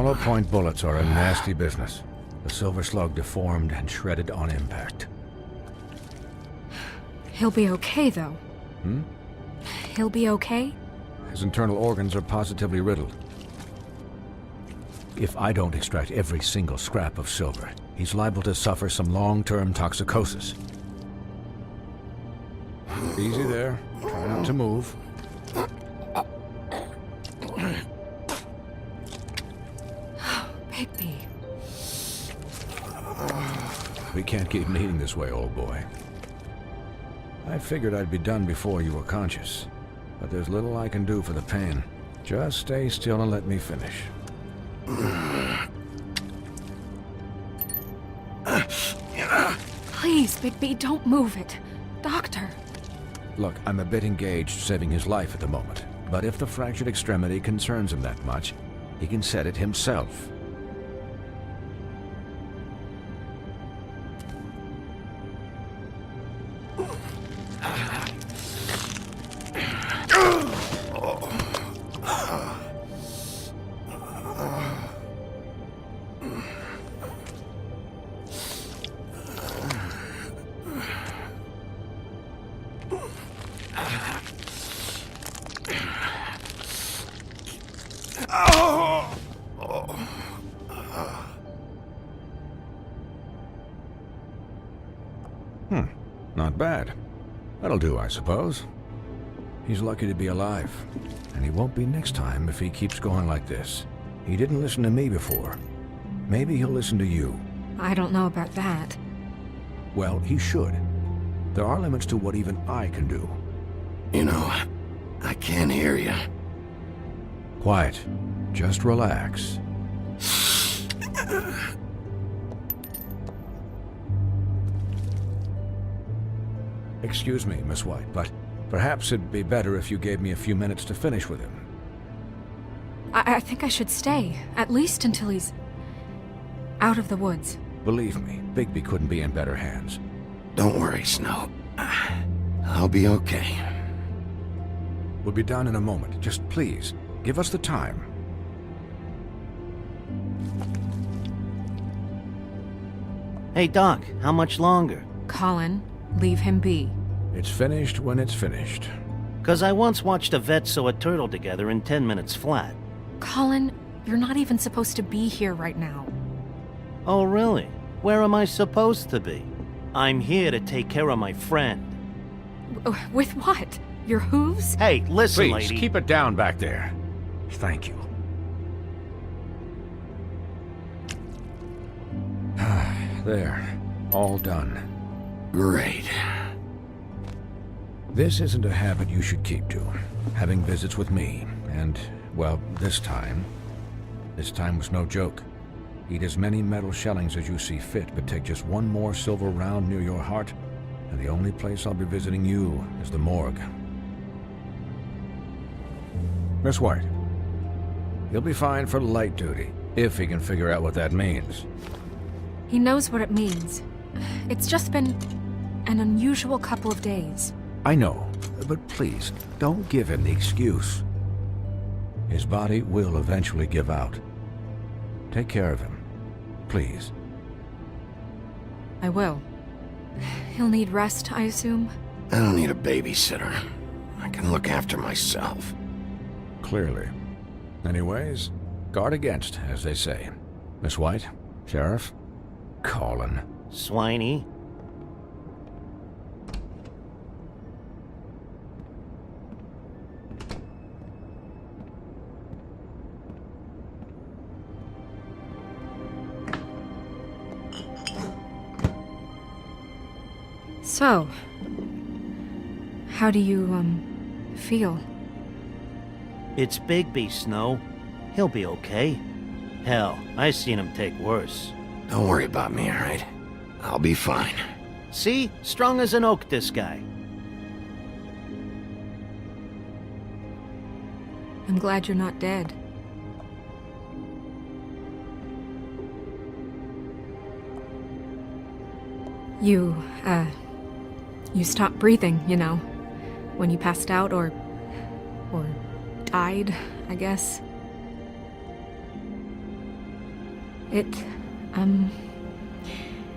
Hollow point bullets are a nasty business. The silver slug deformed and shredded on impact. He'll be okay, though. Hmm? He'll be okay? His internal organs are positively riddled. If I don't extract every single scrap of silver, he's liable to suffer some long-term toxicosis. Easy there. Try not to move. Bigby. We can't keep meeting this way, old boy. I figured I'd be done before you were conscious, but there's little I can do for the pain. Just stay still and let me finish. Please, Bigby, don't move it. Doctor. Look, I'm a bit engaged saving his life at the moment, but if the fractured extremity concerns him that much, he can set it himself. Not bad. That'll do, I suppose. He's lucky to be alive, and he won't be next time if he keeps going like this. He didn't listen to me before. Maybe he'll listen to you. I don't know about that. Well, he should. There are limits to what even I can do. You know, I can't hear you. Quiet. Just relax. Excuse me, Miss White, but perhaps it'd be better if you gave me a few minutes to finish with him. I think I should stay, at least until he's out of the woods. Believe me, Bigby couldn't be in better hands. Don't worry, Snow. I'll be okay. We'll be done in a moment. Just please, give us the time. Hey, Doc, how much longer? Colin, leave him be. It's finished when it's finished. 'Cause I once watched a vet sew a turtle together in 10 minutes flat. Colin, you're not even supposed to be here right now. Oh, really? Where am I supposed to be? I'm here to take care of my friend. With what? Your hooves? Hey, listen, Please, lady. keep it down back there. Thank you. There. All done. Great. This isn't a habit you should keep to. Having visits with me, and, well, this time was no joke. Eat as many metal shellings as you see fit, but take just one more silver round near your heart, and the only place I'll be visiting you is the morgue. Miss White, he'll be fine for light duty, if he can figure out what that means. He knows what it means. It's just been an unusual couple of days. I know, but please, don't give him the excuse. His body will eventually give out. Take care of him, please. I will. He'll need rest, I assume? I don't need a babysitter. I can look after myself. Clearly. Anyways, guard against, as they say. Miss White, Sheriff, Colin. Swiney. So, how do you, feel? It's Bigby, Snow. He'll be okay. Hell, I seen him take worse. Don't worry about me, alright? I'll be fine. See? Strong as an oak, this guy. I'm glad you're not dead. You stopped breathing, you know, when you passed out or died, I guess. It,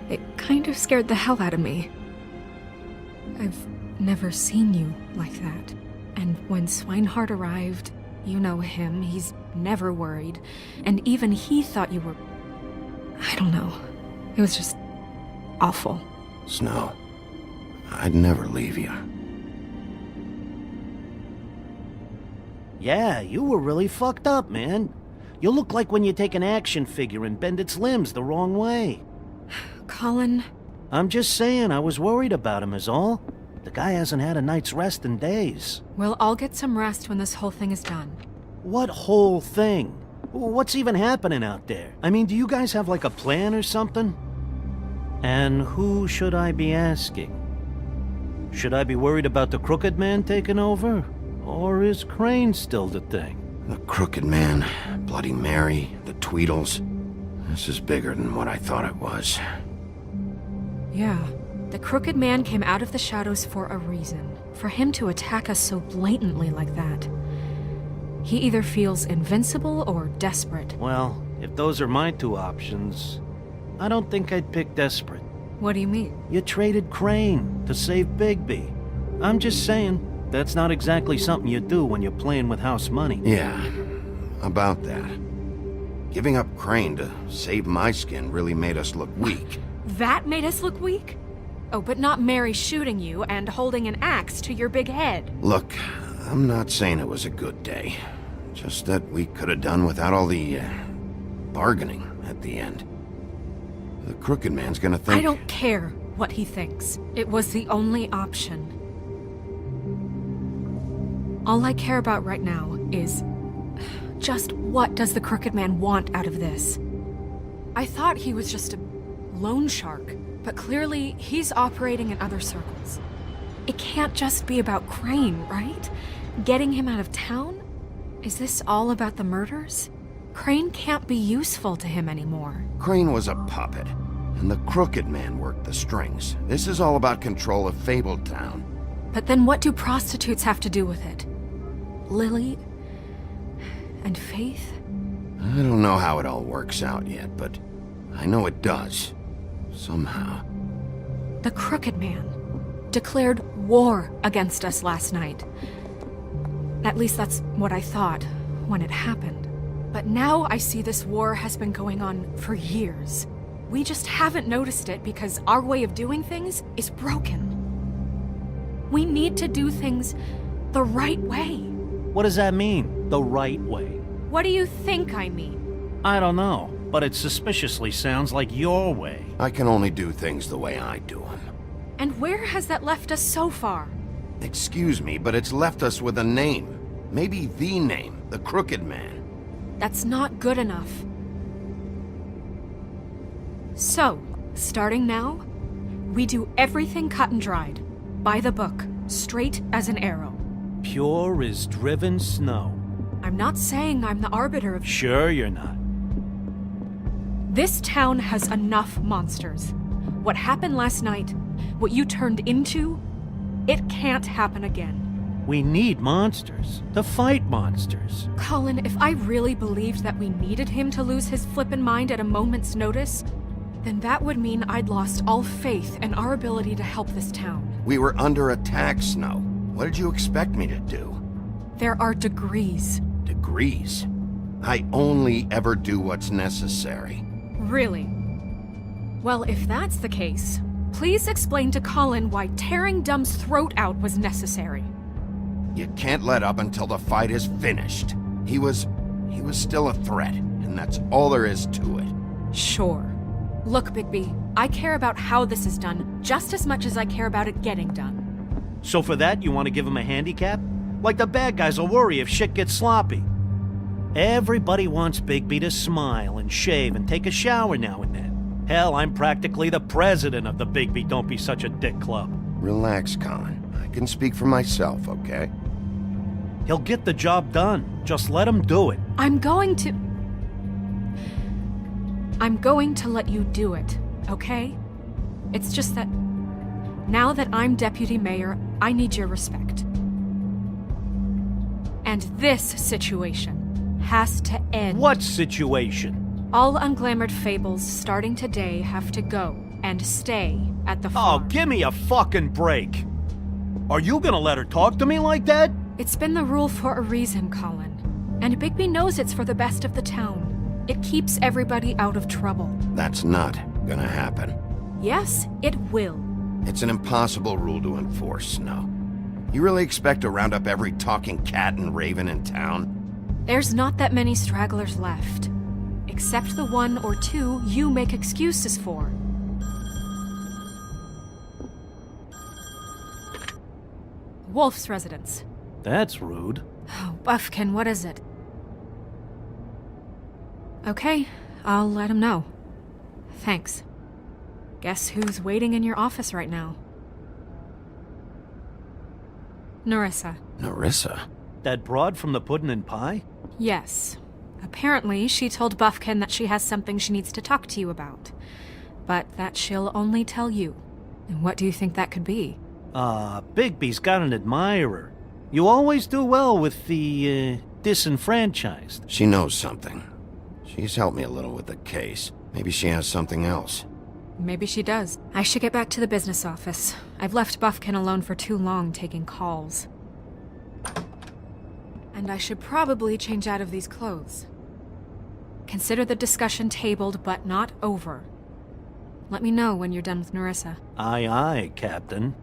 it kind of scared the hell out of me. I've never seen you like that. And when Swinehart arrived, you know him, he's never worried. And even he thought you were... I don't know. It was just awful. Snow, I'd never leave you. Yeah, you were really fucked up, man. You look like when you take an action figure and bend its limbs the wrong way. Colin... I'm just saying, I was worried about him is all. The guy hasn't had a night's rest in days. We'll all get some rest when this whole thing is done. What whole thing? What's even happening out there? I mean, do you guys have like a plan or something? And who should I be asking? Should I be worried about the Crooked Man taking over? Or is Crane still the thing? The Crooked Man, Bloody Mary, the Tweedles. This is bigger than what I thought it was. Yeah. The Crooked Man came out of the shadows for a reason. For him to attack us so blatantly like that. He either feels invincible or desperate. Well, if those are my two options, I don't think I'd pick desperate. What do you mean? You traded Crane to save Bigby. I'm just saying, that's not exactly something you do when you're playing with house money. Yeah, about that. Giving up Crane to save my skin really made us look weak. That made us look weak? Oh, but not Mary shooting you and holding an axe to your big head. Look, I'm not saying it was a good day. Just that we could have done without all the, bargaining at the end. The Crooked Man's gonna think... I don't care what he thinks. It was the only option. All I care about right now is... just what does the Crooked Man want out of this? I thought he was just a loan shark, but clearly he's operating in other circles. It can't just be about Crane, right? Getting him out of town? Is this all about the murders? Crane can't be useful to him anymore. Crane was a puppet, and the Crooked Man worked the strings. This is all about control of Fabletown. But then what do prostitutes have to do with it? Lily? And Faith? I don't know how it all works out yet, but I know it does. Somehow. The Crooked Man declared war against us last night. At least that's what I thought when it happened. But now I see this war has been going on for years. We just haven't noticed it because our way of doing things is broken. We need to do things the right way. What does that mean, the right way? What do you think I mean? I don't know, but it suspiciously sounds like your way. I can only do things the way I do them. And where has that left us so far? Excuse me, but it's left us with a name. Maybe the name, the Crooked Man. That's not good enough. So, starting now, we do everything cut and dried. By the book, straight as an arrow. Pure as driven snow. I'm not saying I'm the arbiter of... Sure you're not. This town has enough monsters. What happened last night, what you turned into, it can't happen again. We need monsters. To fight monsters. Colin, if I really believed that we needed him to lose his flippin' mind at a moment's notice, then that would mean I'd lost all faith in our ability to help this town. We were under attack, Snow. What did you expect me to do? There are degrees. Degrees? I only ever do what's necessary. Really? Well, if that's the case, please explain to Colin why tearing Dumb's throat out was necessary. You can't let up until the fight is finished. He was still a threat, and that's all there is to it. Sure. Look, Bigby, I care about how this is done just as much as I care about it getting done. So for that, you want to give him a handicap? Like the bad guys will worry if shit gets sloppy. Everybody wants Bigby to smile and shave and take a shower now and then. Hell, I'm practically the president of the Bigby Don't Be Such a Dick Club. Relax, Colin. I can speak for myself, okay? He'll get the job done. Just let him do it. I'm going to let you do it, okay? It's just that now that I'm deputy mayor, I need your respect. And this situation has to end. What situation? All unglamored fables starting today have to go and stay at the Oh, farm. give me a fucking break. Are you gonna let her talk to me like that? It's been the rule for a reason, Colin. And Bigby knows it's for the best of the town. It keeps everybody out of trouble. That's not gonna happen. Yes, it will. It's an impossible rule to enforce, Snow. You really expect to round up every talking cat and raven in town? There's not that many stragglers left. Except the one or two you make excuses for. Wolf's residence. That's rude. Oh, Buffkin, what is it? Okay, I'll let him know. Thanks. Guess who's waiting in your office right now? Nerissa. Nerissa? That broad from the puddin' and pie? Yes. Apparently, she told Buffkin that she has something she needs to talk to you about. But that she'll only tell you. And what do you think that could be? Bigby's got an admirer. You always do well with the, disenfranchised. She knows something. She's helped me a little with the case. Maybe she has something else. Maybe she does. I should get back to the business office. I've left Buffkin alone for too long taking calls. And I should probably change out of these clothes. Consider the discussion tabled, but not over. Let me know when you're done with Nerissa. Aye, aye, Captain.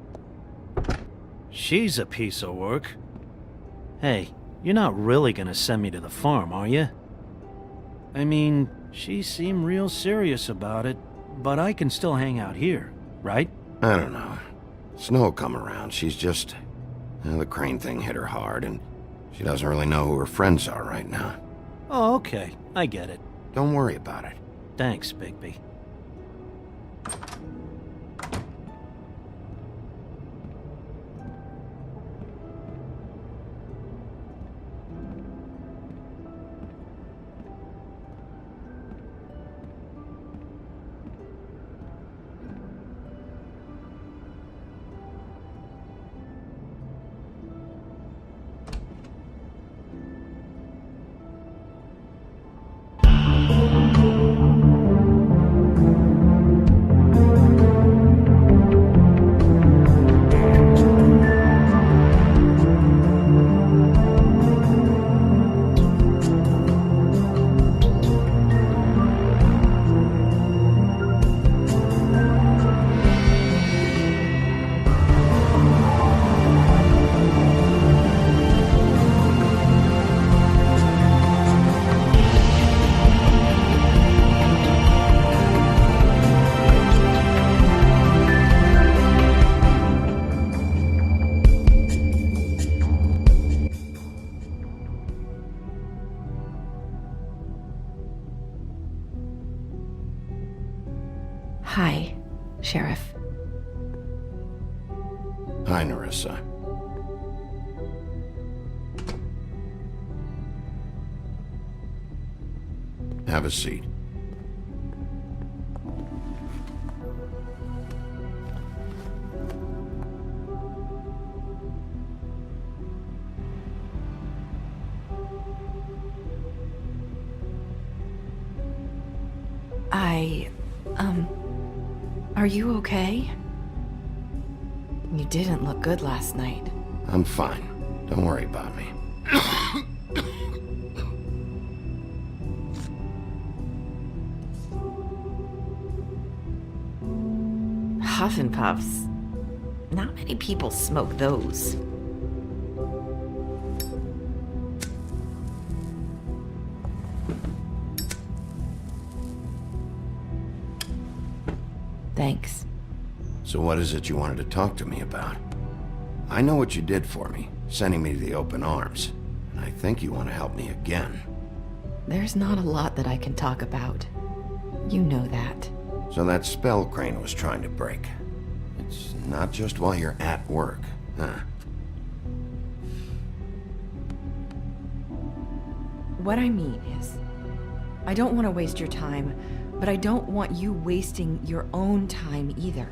She's a piece of work. Hey, you're not really gonna send me to the farm, are you? I mean, she seemed real serious about it, but I can still hang out here, right? I don't know. Snow will come around. She's just... the crane thing hit her hard, and she doesn't really know who her friends are right now. Oh, okay. I get it. Don't worry about it. Thanks, Bigby. Hi, Sheriff. Hi, Nerissa. Have a seat. Are you okay? You didn't look good last night. I'm fine. Don't worry about me. Huff and Puffs. Not many people smoke those. Thanks. So what is it you wanted to talk to me about? I know what you did for me, sending me to the open arms. And I think you want to help me again. There's not a lot that I can talk about. You know that. So that spell Crane was trying to break. It's not just while you're at work, huh? What I mean is, I don't want to waste your time, but I don't want you wasting your own time either.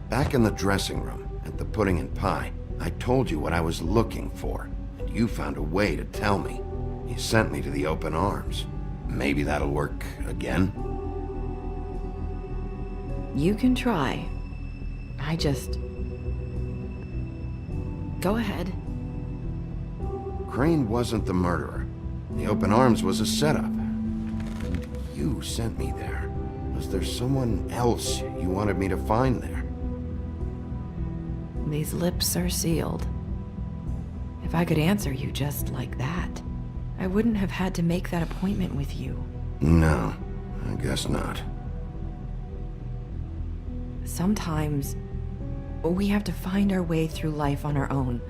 Back in the dressing room, at the pudding and pie, I told you what I was looking for, and you found a way to tell me. You sent me to the open arms. maybe that'll work again? You can try. I just... Go ahead. Crane wasn't the murderer. The open arms was a setup. And you sent me there. Was there someone else you wanted me to find there? These lips are sealed. If I could answer you just like that, I wouldn't have had to make that appointment with you. No, I guess not. Sometimes, we have to find our way through life on our own,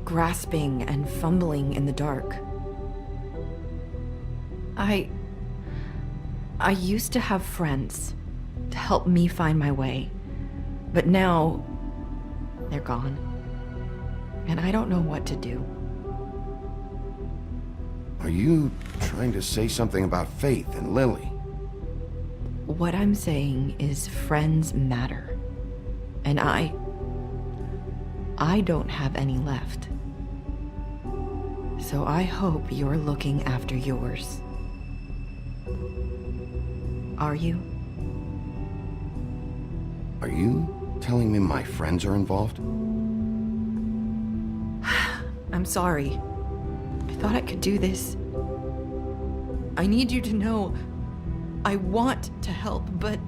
grasping and fumbling in the dark. I used to have friends to help me find my way, but now they're gone, and I don't know what to do. Are you trying to say something about Faith and Lily? What I'm saying is friends matter, and I don't have any left. So I hope you're looking after yours. Are you? Are you telling me my friends are involved? I'm sorry. I thought I could do this. I need you to know I want to help, but...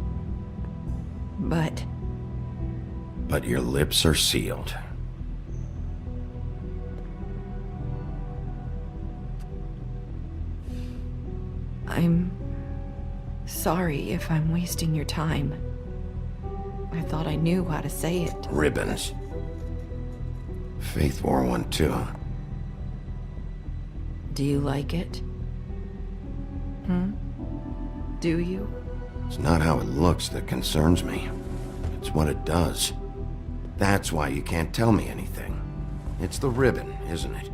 But your lips are sealed. I'm sorry if I'm wasting your time. I thought I knew how to say it. Ribbons. Faith wore one too. Do you like it? Do you? It's not how it looks that concerns me. It's what it does. That's why you can't tell me anything. It's the ribbon, isn't it?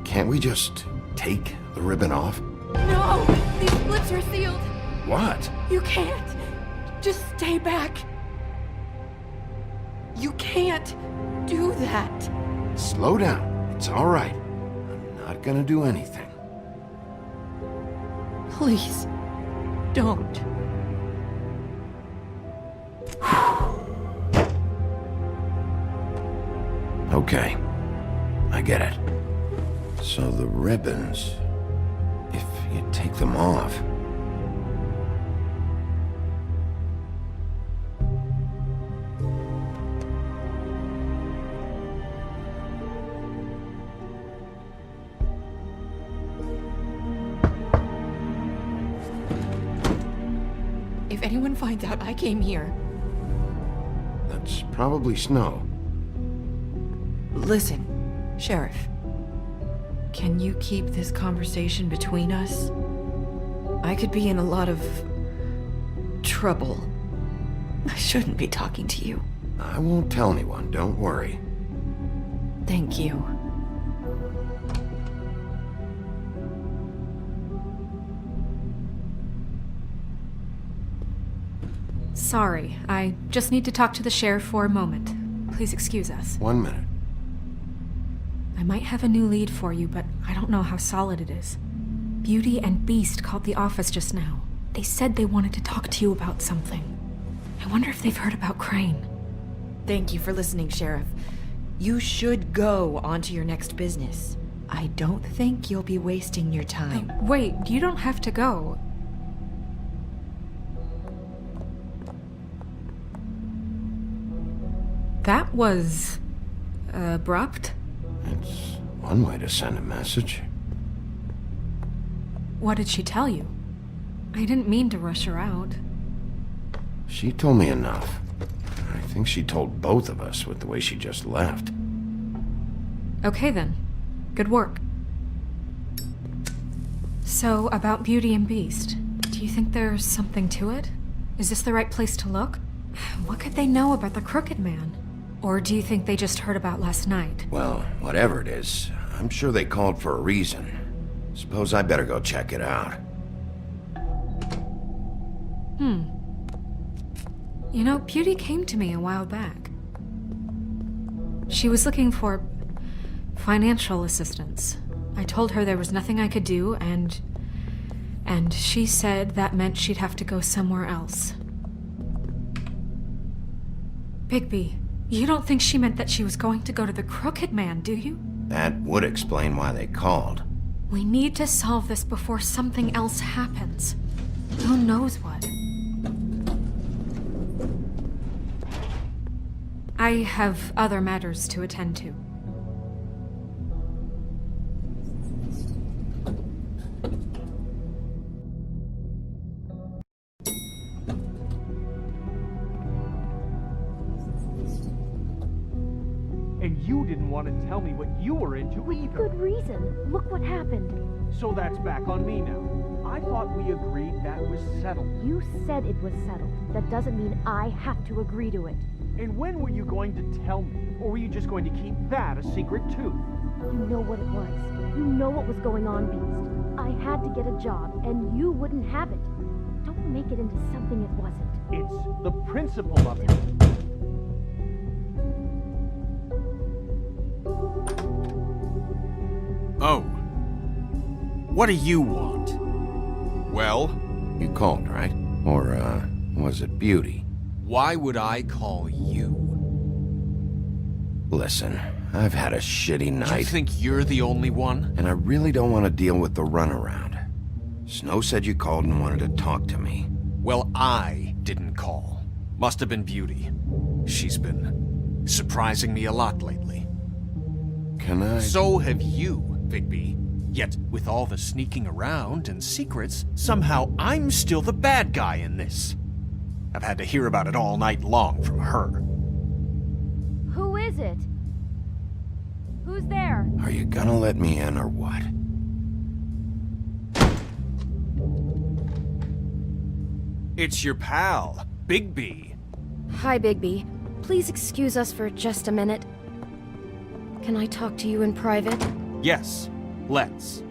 Can't we just take the ribbon off? No! These lips are sealed! What? You can't! Just stay back! You can't do that! Slow down. It's all right. I'm not gonna do anything. Please, don't. Okay. I get it. So the ribbons, if you take them off... If anyone finds out I came here... That's probably Snow. Listen, Sheriff. Can you keep this conversation between us? I could be in a lot of trouble. I shouldn't be talking to you. I won't tell anyone, don't worry. Thank you. Sorry, I just need to talk to the sheriff for a moment. Please excuse us. 1 minute. I might have a new lead for you, but I don't know how solid it is. Beauty and Beast called the office just now. They said they wanted to talk to you about something. I wonder if they've heard about Crane. Thank you for listening, Sheriff. You should go on to your next business. I don't think you'll be wasting your time. Wait, you don't have to go. That was... abrupt? It's one way to send a message. What did she tell you? I didn't mean to rush her out. She told me enough. I think she told both of us with the way she just left. Okay then. Good work. So, about Beauty and Beast, do you think there's something to it? Is this the right place to look? What could they know about the Crooked Man? Or do you think they just heard about last night? Well, whatever it is, I'm sure they called for a reason. Suppose I better go check it out. You know, Beauty came to me a while back. She was looking for financial assistance. I told her there was nothing I could do, and she said that meant she'd have to go somewhere else. Bigby, you don't think she meant that she was going to go to the Crooked Man, do you? That would explain why they called. We need to solve this before something else happens. Who knows what? I have other matters to attend to. And you didn't want to tell me what you were into either. Good reason. Look what happened. So that's back on me now. I thought we agreed that was settled. You said it was settled. That doesn't mean I have to agree to it. And when were you going to tell me? Or were you just going to keep that a secret too? You know what it was. You know what was going on, Beast. I had to get a job, and you wouldn't have it. Don't make it into something it wasn't. It's the principle of it. Oh. What do you want? Well? You called, right? Or, was it Beauty? Why would I call you? Listen, I've had a shitty night. You think you're the only one? And I really don't want to deal with the runaround. Snow said you called and wanted to talk to me. Well, I didn't call. Must have been Beauty. She's been surprising me a lot lately. Can I... So have you, Bigby. Yet, with all the sneaking around and secrets, somehow I'm still the bad guy in this. I've had to hear about it all night long from her. Who is it? Who's there? Are you gonna let me in or what? It's your pal, Bigby. Hi, Bigby. Please excuse us for just a minute. Can I talk to you in private? Yes, let's.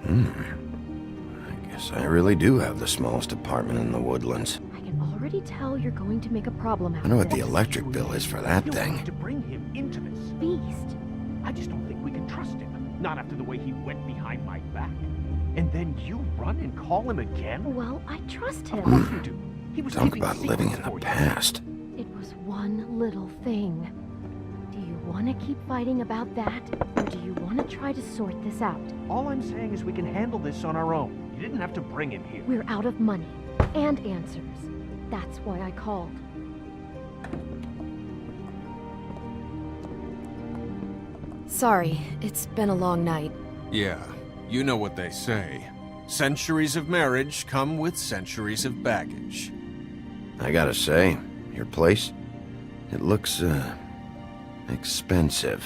I guess I really do have the smallest apartment in the Woodlands. I can already tell you're going to make a problem out I know of what the this. electric bill is for that You thing. wanted to bring him into this. Beast. I just don't think we can trust him. Not after the way he went behind my back. And then you run and call him again? Well, I trust Of him. course you do. He was Talk keeping about living in secrets the for you. past. It was one little thing. Do you want to keep fighting about that, or do you want to try to sort this out? All I'm saying is we can handle this on our own. You didn't have to bring him here. We're out of money and answers. That's why I called. Sorry, it's been a long night. Yeah, you know what they say. Centuries of marriage come with centuries of baggage. I gotta say, your place, it looks, expensive.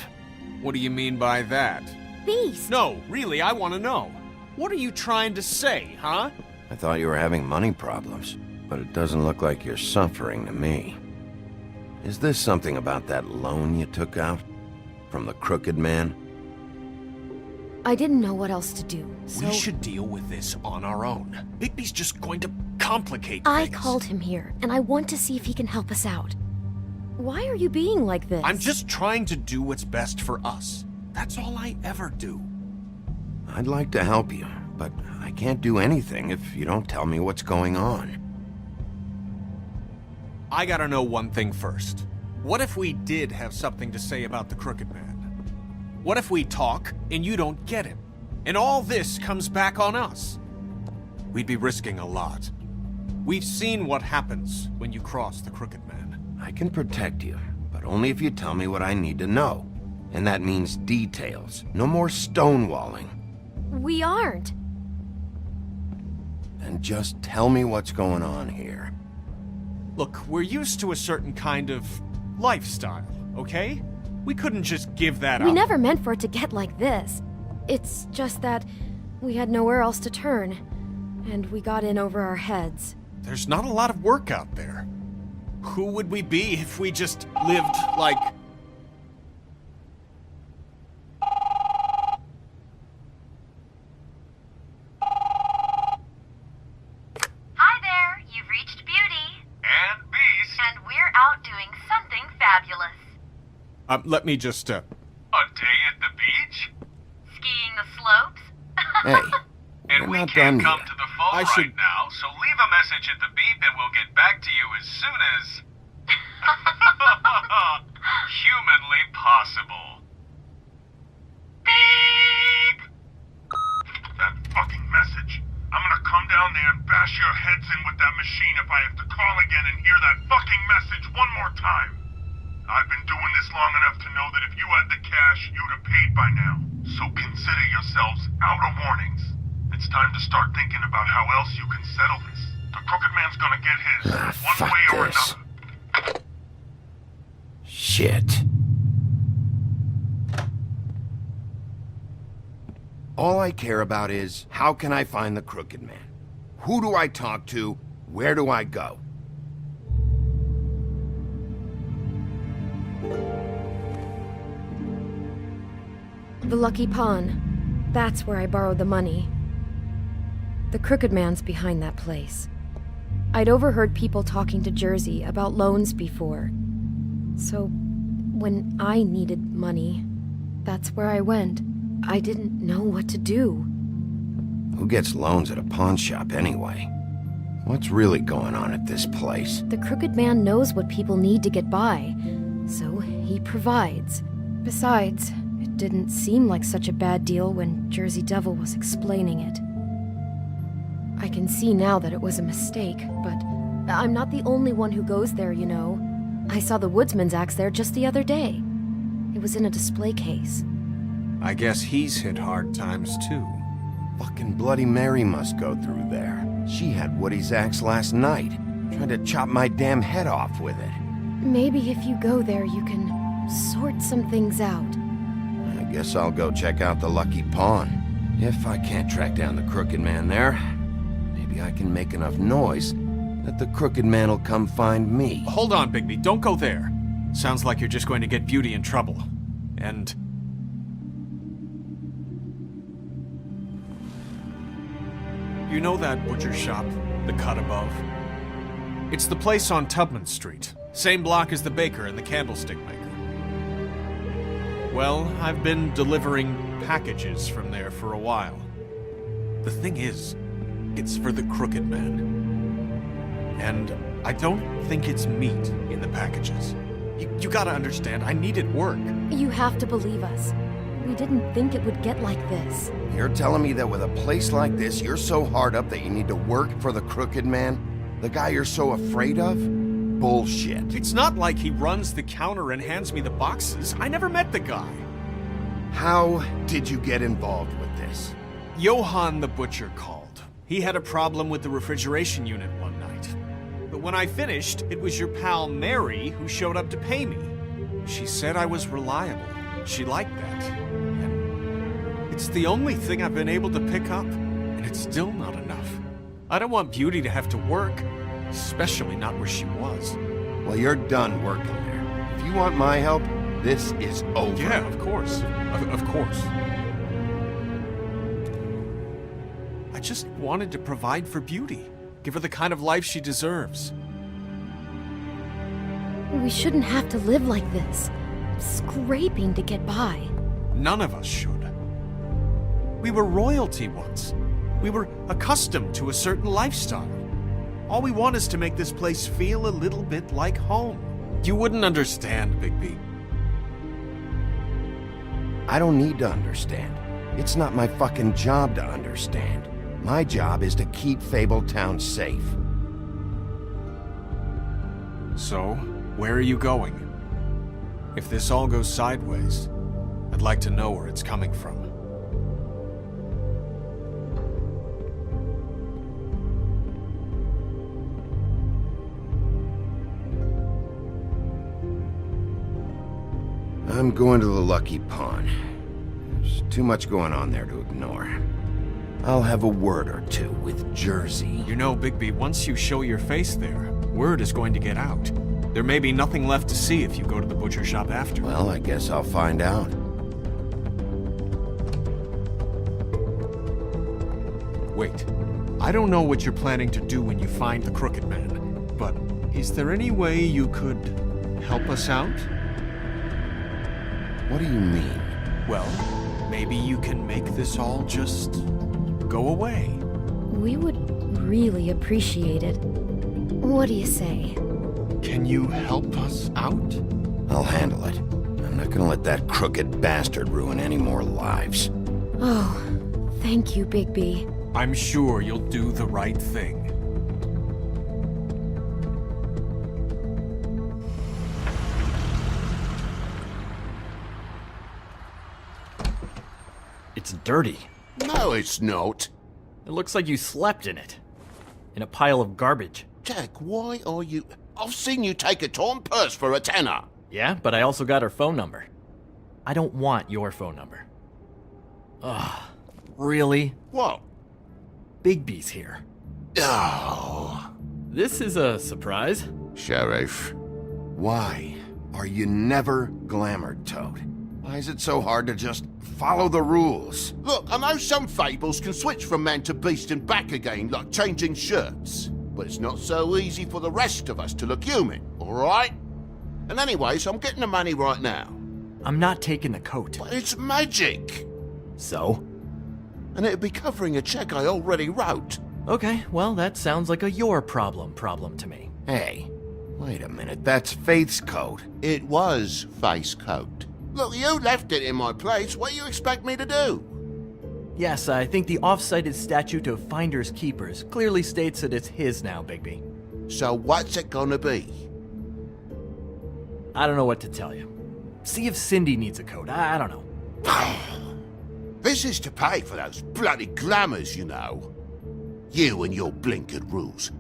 What do you mean by that? Beast! No, really, I want to know. What are you trying to say, huh? I thought you were having money problems, but it doesn't look like you're suffering to me. Is this something about that loan you took out? From the Crooked Man? I didn't know what else to do, so... We should deal with this on our own. Bigby's just going to complicate I things. called him here, and I want to see if he can help us out. Why are you being like this? I'm just trying to do what's best for us. That's all I ever do. I'd like to help you, but I can't do anything if you don't tell me what's going on. I gotta know one thing first. What if we did have something to say about the Crooked Man? What if we talk and you don't get him? And all this comes back on us? We'd be risking a lot. We've seen what happens when you cross the Crooked Man. I can protect you, but only if you tell me what I need to know. And that means details. No more stonewalling. We aren't. And just tell me what's going on here. Look, we're used to a certain kind of lifestyle, okay? We couldn't just give that up. We never meant for it to get like this. It's just that we had nowhere else to turn, and we got in over our heads. There's not a lot of work out there. Who would we be if we just lived like... Hi there, you've reached Beauty. And Beast. And we're out doing something fabulous. Let me just, A day at the beach? Skiing the slopes? Hey, And we're we not can't done come yet. to the phone I right should- now, so leave a message at the beep and we'll get back to you as soon as... humanly possible. Beep! That fucking message. I'm gonna come down there and bash your heads in with that machine if I have to call again and hear that fucking message one more time. I've been doing this long enough to know that if you had the cash, you'd have paid by now. So consider yourselves out of warnings. It's time to start thinking about how else you can settle this. The Crooked Man's gonna get his, one fuck way or this. another. Shit. All I care about is, how can I find the Crooked Man? Who do I talk to? Where do I go? The Lucky Pawn. That's where I borrowed the money. The Crooked Man's behind that place. I'd overheard people talking to Jersey about loans before. So, when I needed money, that's where I went. I didn't know what to do. Who gets loans at a pawn shop anyway? What's really going on at this place? The Crooked Man knows what people need to get by, so he provides. Besides, it didn't seem like such a bad deal when Jersey Devil was explaining it. I can see now that it was a mistake, but I'm not the only one who goes there, you know. I saw the Woodsman's axe there just the other day. It was in a display case. I guess he's hit hard times too. Fucking Bloody Mary must go through there. She had Woody's axe last night. Tried to chop my damn head off with it. Maybe if you go there, you can sort some things out. I guess I'll go check out the Lucky Pawn. If I can't track down the Crooked Man there, maybe I can make enough noise that the Crooked Man will come find me. Hold on, Bigby, don't go there. Sounds like you're just going to get Beauty in trouble. And... you know that butcher shop, the cut above? It's the place on Tubman Street. Same block as the baker and the candlestick maker. Well, I've been delivering packages from there for a while. The thing is, it's for the Crooked Man. And I don't think it's meat in the packages. You gotta understand, I needed work. You have to believe us. We didn't think it would get like this. You're telling me that with a place like this, you're so hard up that you need to work for the Crooked Man? The guy you're so afraid of? Bullshit. It's not like he runs the counter and hands me the boxes. I never met the guy. How did you get involved with this? Johann the butcher called. He had a problem with the refrigeration unit one night. But when I finished, it was your pal Mary who showed up to pay me. She said I was reliable. She liked that. And it's the only thing I've been able to pick up, and it's still not enough. I don't want Beauty to have to work, especially not where she was. Well, you're done working there. If you want my help, this is over. Yeah, of course. Of course. I just wanted to provide for Beauty. Give her the kind of life she deserves. We shouldn't have to live like this, scraping to get by. None of us should. We were royalty once. We were accustomed to a certain lifestyle. All we want is to make this place feel a little bit like home. You wouldn't understand, Bigby. I don't need to understand. It's not my fucking job to understand. My job is to keep Fabletown safe. So, where are you going? If this all goes sideways, I'd like to know where it's coming from. I'm going to the Lucky Pawn. There's too much going on there to ignore. I'll have a word or two with Jersey. You know, Bigby, once you show your face there, word is going to get out. There may be nothing left to see if you go to the butcher shop after. Well, I guess I'll find out. Wait. I don't know what you're planning to do when you find the Crooked Man, but is there any way you could help us out? What do you mean? Well, maybe you can make this all just go away. We would really appreciate it. What do you say? Can you help us out? I'll handle it. I'm not gonna let that crooked bastard ruin any more lives. Oh, thank you, Bigby. I'm sure you'll do the right thing. It's dirty. No, it's not. It looks like you slept in it. In a pile of garbage. Jack, why are you... I've seen you take a torn purse for a tenner. Yeah, but I also got her phone number. I don't want your phone number. Ugh, really? What? Bigby's here. Oh. This is a surprise. Sheriff, why are you never glamored, Toad? Why is it so hard to just follow the rules? Look, I know some fables can switch from man to beast and back again, like changing shirts. But it's not so easy for the rest of us to look human, alright? And anyways, I'm getting the money right now. I'm not taking the coat. But it's magic! So? And it'd be covering a check I already wrote. Okay, well, that sounds like a your problem to me. Hey, wait a minute, that's Faith's coat. It was Faith's coat. Look, you left it in my place. What do you expect me to do? Yes, I think the off-cited statute of Finders Keepers clearly states that it's his now, Bigby. So what's it gonna be? I don't know what to tell you. See if Cindy needs a coat. I don't know. This is to pay for those bloody glamours, you know. You and your blinkered rules.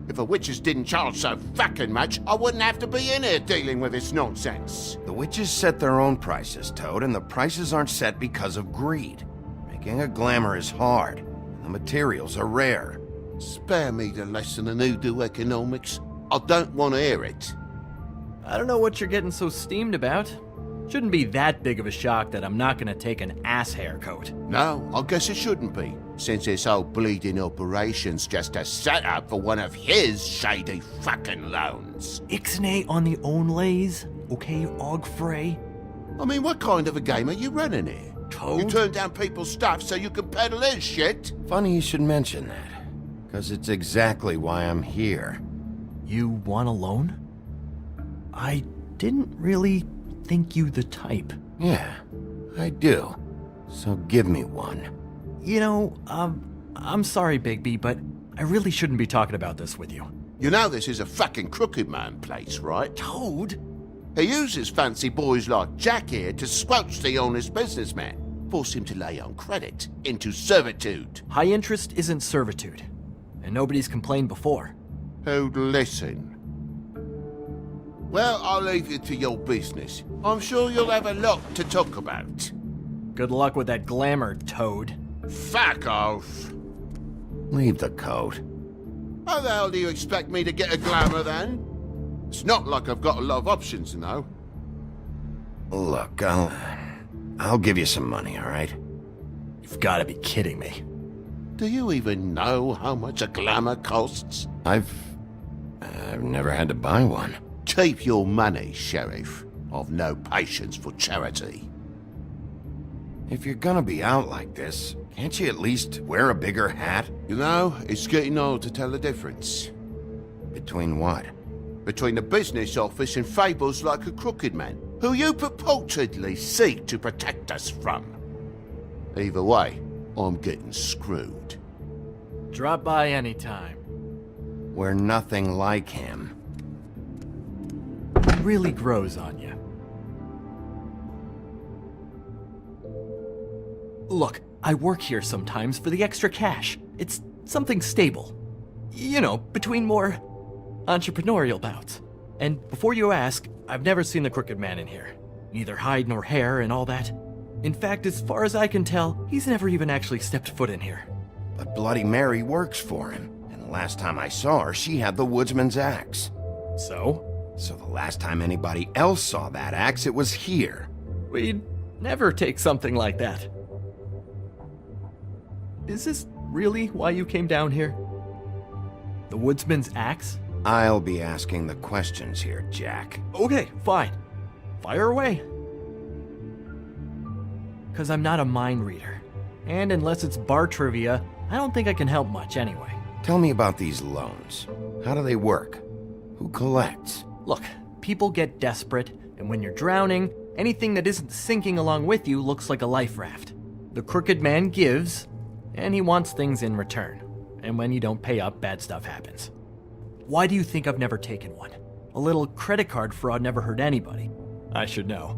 If the witches didn't charge so fucking much, I wouldn't have to be in here dealing with this nonsense. The witches set their own prices, Toad, and the prices aren't set because of greed. Making a glamour is hard, and the materials are rare. Spare me the lesson in hoodoo economics. I don't want to hear it. I don't know what you're getting so steamed about. Shouldn't be that big of a shock that I'm not gonna take an ass haircoat. No, I guess it shouldn't be, since this whole bleeding operation's just a setup for one of his shady fucking loans. Ixnay on the own lays, okay, Og Frey? I mean, what kind of a game are you running here? Toad? You turn down people's stuff so you can peddle his shit? Funny you should mention that, because it's exactly why I'm here. You want a loan? I didn't really think you the type. Yeah, I do. So give me one. You know, I'm sorry, Bigby, but I really shouldn't be talking about this with you. You know this is a fucking crooked man place, right? Toad? He uses fancy boys like Jack here to squelch the honest businessman. Force him to lay on credit into servitude. High interest isn't servitude. And nobody's complained before. Who'd listen? Well, I'll leave you to your business. I'm sure you'll have a lot to talk about. Good luck with that glamour, Toad. Fuck off! Leave the coat. How the hell do you expect me to get a glamour then? It's not like I've got a lot of options, you know. Look, I'll give you some money, all right? You've got to be kidding me. Do you even know how much a glamour costs? I've never had to buy one. Keep your money, Sheriff. I've no patience for charity. If you're gonna be out like this, can't you at least wear a bigger hat? You know, it's getting old to tell the difference. Between what? Between the business office and fables like a crooked man, who you purportedly seek to protect us from. Either way, I'm getting screwed. Drop by anytime. We're nothing like him. Really grows on you. Look, I work here sometimes for the extra cash. It's something stable. You know, between more entrepreneurial bouts. And before you ask, I've never seen the Crooked Man in here. Neither hide nor hair and all that. In fact, as far as I can tell, he's never even actually stepped foot in here. but Bloody Mary works for him. And the last time I saw her, she had the woodsman's axe. So? So the last time anybody else saw that axe, it was here. We'd never take something like that. Is this really why you came down here? The woodsman's axe? I'll be asking the questions here, Jack. Okay, fine. Fire away. Because I'm not a mind reader. And unless it's bar trivia, I don't think I can help much anyway. Tell me about these loans. How do they work? Who collects? Look, people get desperate, and when you're drowning, anything that isn't sinking along with you looks like a life raft. The crooked man gives, and he wants things in return. And when you don't pay up, bad stuff happens. Why do you think I've never taken one? A little credit card fraud never hurt anybody. I should know.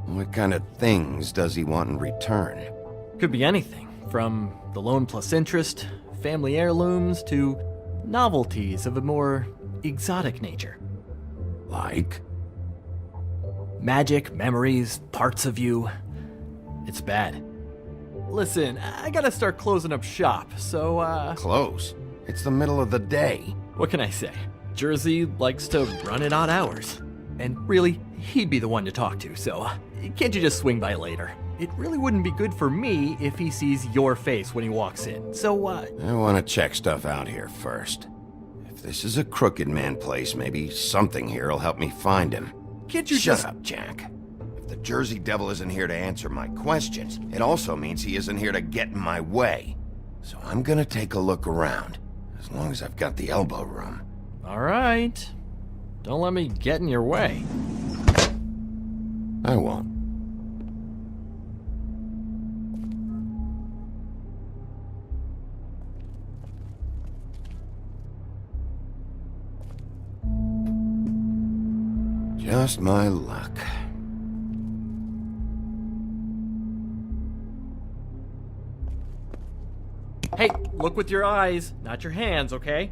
What kind of things does he want in return? Could be anything, from the loan plus interest, family heirlooms, to novelties of a more exotic nature. Like? Magic, memories, parts of you. It's bad. Listen, I gotta start closing up shop, so, Close? It's the middle of the day. What can I say? Jersey likes to run at odd hours. And really, he'd be the one to talk to, so can't you just swing by later? It really wouldn't be good for me if he sees your face when he walks in, so, I want to check stuff out here first. If this is a crooked man place, maybe something here will help me find him. Can't you Shut just... up, Jack. If the Jersey Devil isn't here to answer my questions, it also means he isn't here to get in my way. So I'm gonna take a look around, as long as I've got the elbow room. All right. Don't let me get in your way. I won't. Just my luck. Hey, look with your eyes, not your hands, okay?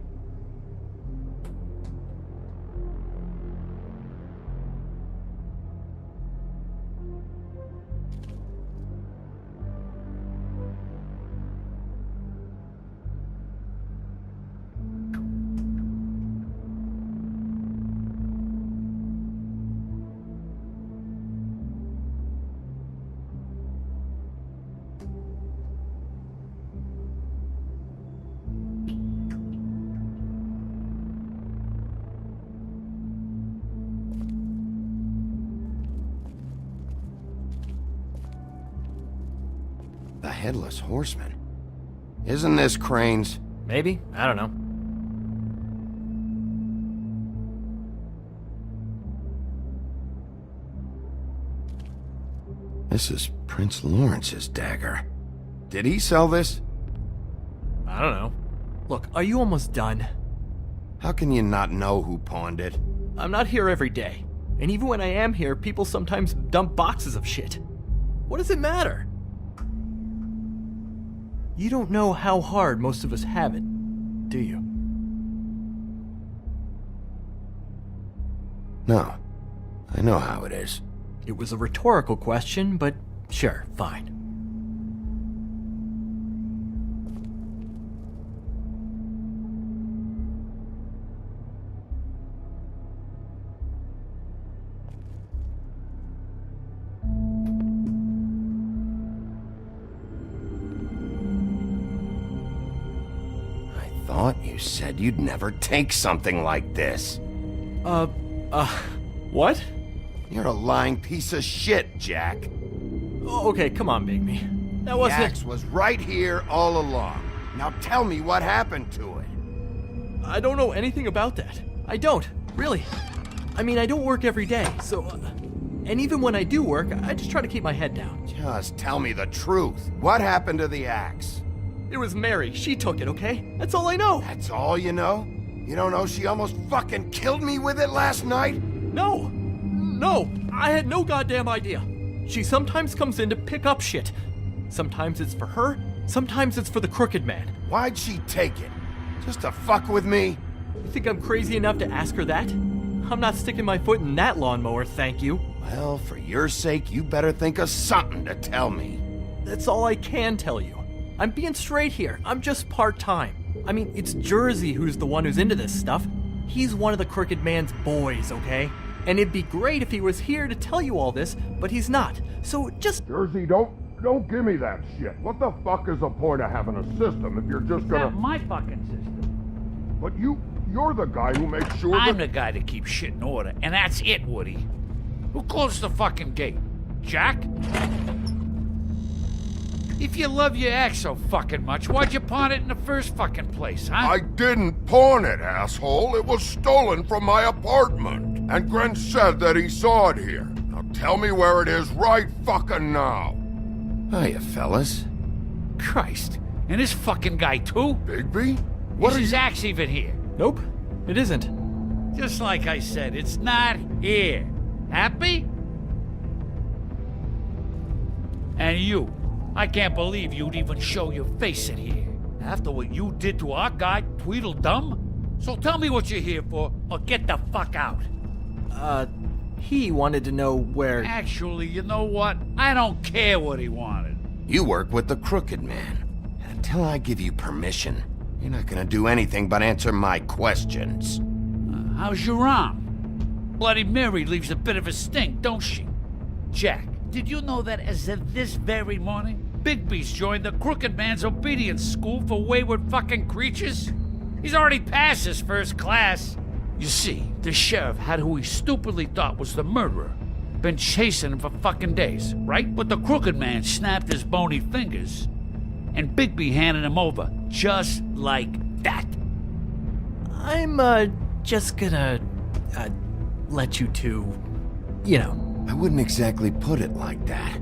The Headless Horseman. Isn't this Crane's? Maybe? I don't know. This is Prince Lawrence's dagger. Did he sell this? I don't know. Look, are you almost done? How can you not know who pawned it? I'm not here every day. And even when I am here, people sometimes dump boxes of shit. What does it matter? You don't know how hard most of us have it, do you? No. I know how it is. It was a rhetorical question, but sure, fine. Thought you said you'd never take something like this. What? You're a lying piece of shit, Jack. Oh, okay, come on, Big Me. That The wasn't... axe was right here all along. Now tell me what happened to it. I don't know anything about that. I don't, really. I mean, I don't work every day, so... and even when I do work, I just try to keep my head down. Just tell me the truth. What happened to the axe? It was Mary. She took it, okay? That's all I know. That's all you know? You don't know she almost fucking killed me with it last night? No. No. I had no goddamn idea. She sometimes comes in to pick up shit. Sometimes it's for her. Sometimes it's for the crooked man. Why'd she take it? Just to fuck with me? You think I'm crazy enough to ask her that? I'm not sticking my foot in that lawnmower, thank you. Well, for your sake, you better think of something to tell me. That's all I can tell you. I'm being straight here. I'm just part-time. I mean, it's Jersey who's the one who's into this stuff. He's one of the Crooked Man's boys, okay? And it'd be great if he was here to tell you all this, but he's not. So just... Jersey, don't give me that shit. What the fuck is the point of having a system if you're just gonna... Not my fucking system. But you're the guy who makes sure I'm the guy that keeps shit in order, and that's it, Woody. Who closed the fucking gate? Jack? If you love your ex so fucking much, why'd you pawn it in the first fucking place, huh? I didn't pawn it, asshole. It was stolen from my apartment. And Gren said that he saw it here. Now tell me where it is right fucking now. Hiya, fellas. Christ. And this fucking guy, too? Bigby? Is his axe even here? Nope, it isn't. Just like I said, it's not here. Happy? And you. I can't believe you'd even show your face in here. After what you did to our guy, Tweedledum? So tell me what you're here for, or get the fuck out. He wanted to know where... Actually, you know what? I don't care what he wanted. You work with the Crooked Man. And until I give you permission, you're not gonna do anything but answer my questions. How's your arm? Bloody Mary leaves a bit of a stink, don't she? Jack, did you know that as of this very morning, Bigby's joined the Crooked Man's obedience school for wayward fucking creatures? He's already passed his first class. You see, the sheriff had who he stupidly thought was the murderer. Been chasing him for fucking days, right? But the Crooked Man snapped his bony fingers, and Bigby handed him over just like that. I'm, just gonna, let you two, you know. I wouldn't exactly put it like that.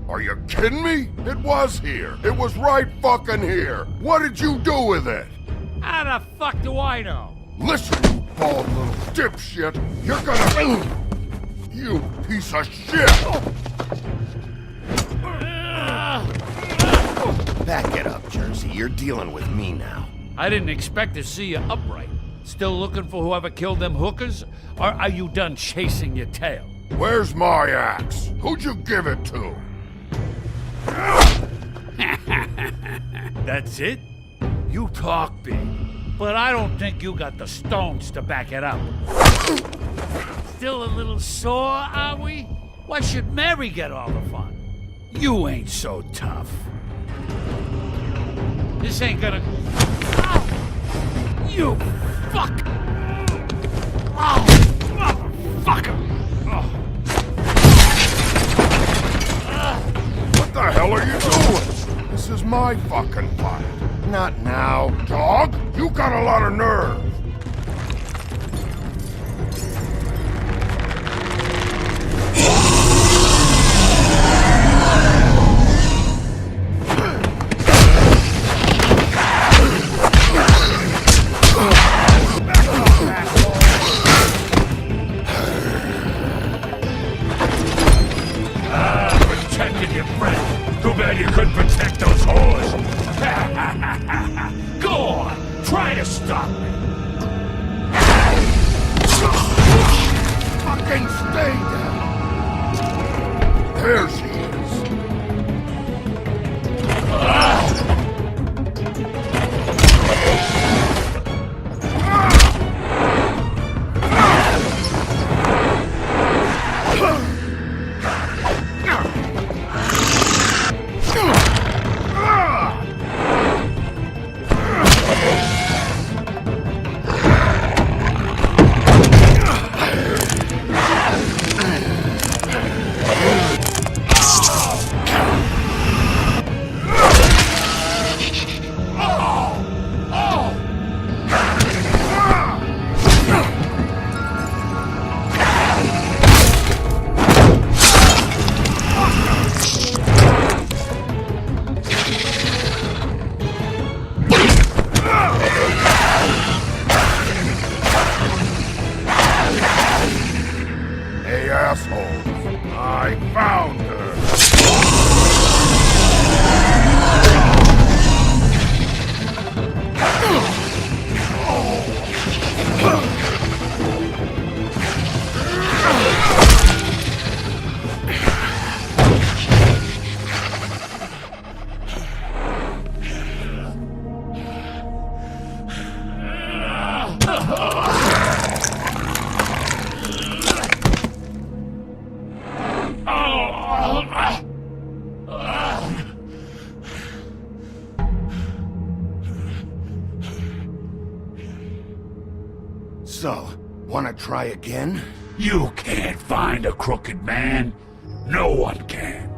Are you kidding me? It was here. It was right fucking here. What did you do with it? How the fuck do I know? Listen, you bald little dipshit. You're gonna... You piece of shit! Back it up, Jersey. You're dealing with me now. I didn't expect to see you upright. Still looking for whoever killed them hookers? Or are you done chasing your tail? Where's my axe? Who'd you give it to? That's it? You talk big, but I don't think you got the stones to back it up. Still a little sore, are we? Why should Mary get all the fun? You ain't so tough. This ain't gonna... Ow! You fuck! Oh, motherfucker! What the hell are you doing? This is my fucking fight. Not now. Dog, you got a lot of nerve. Protected your friend. Too bad you couldn't protect those whores. Go on, try to stop me. Fucking stay down. There she is. So, wanna try again? You can't find a crooked man. No one can.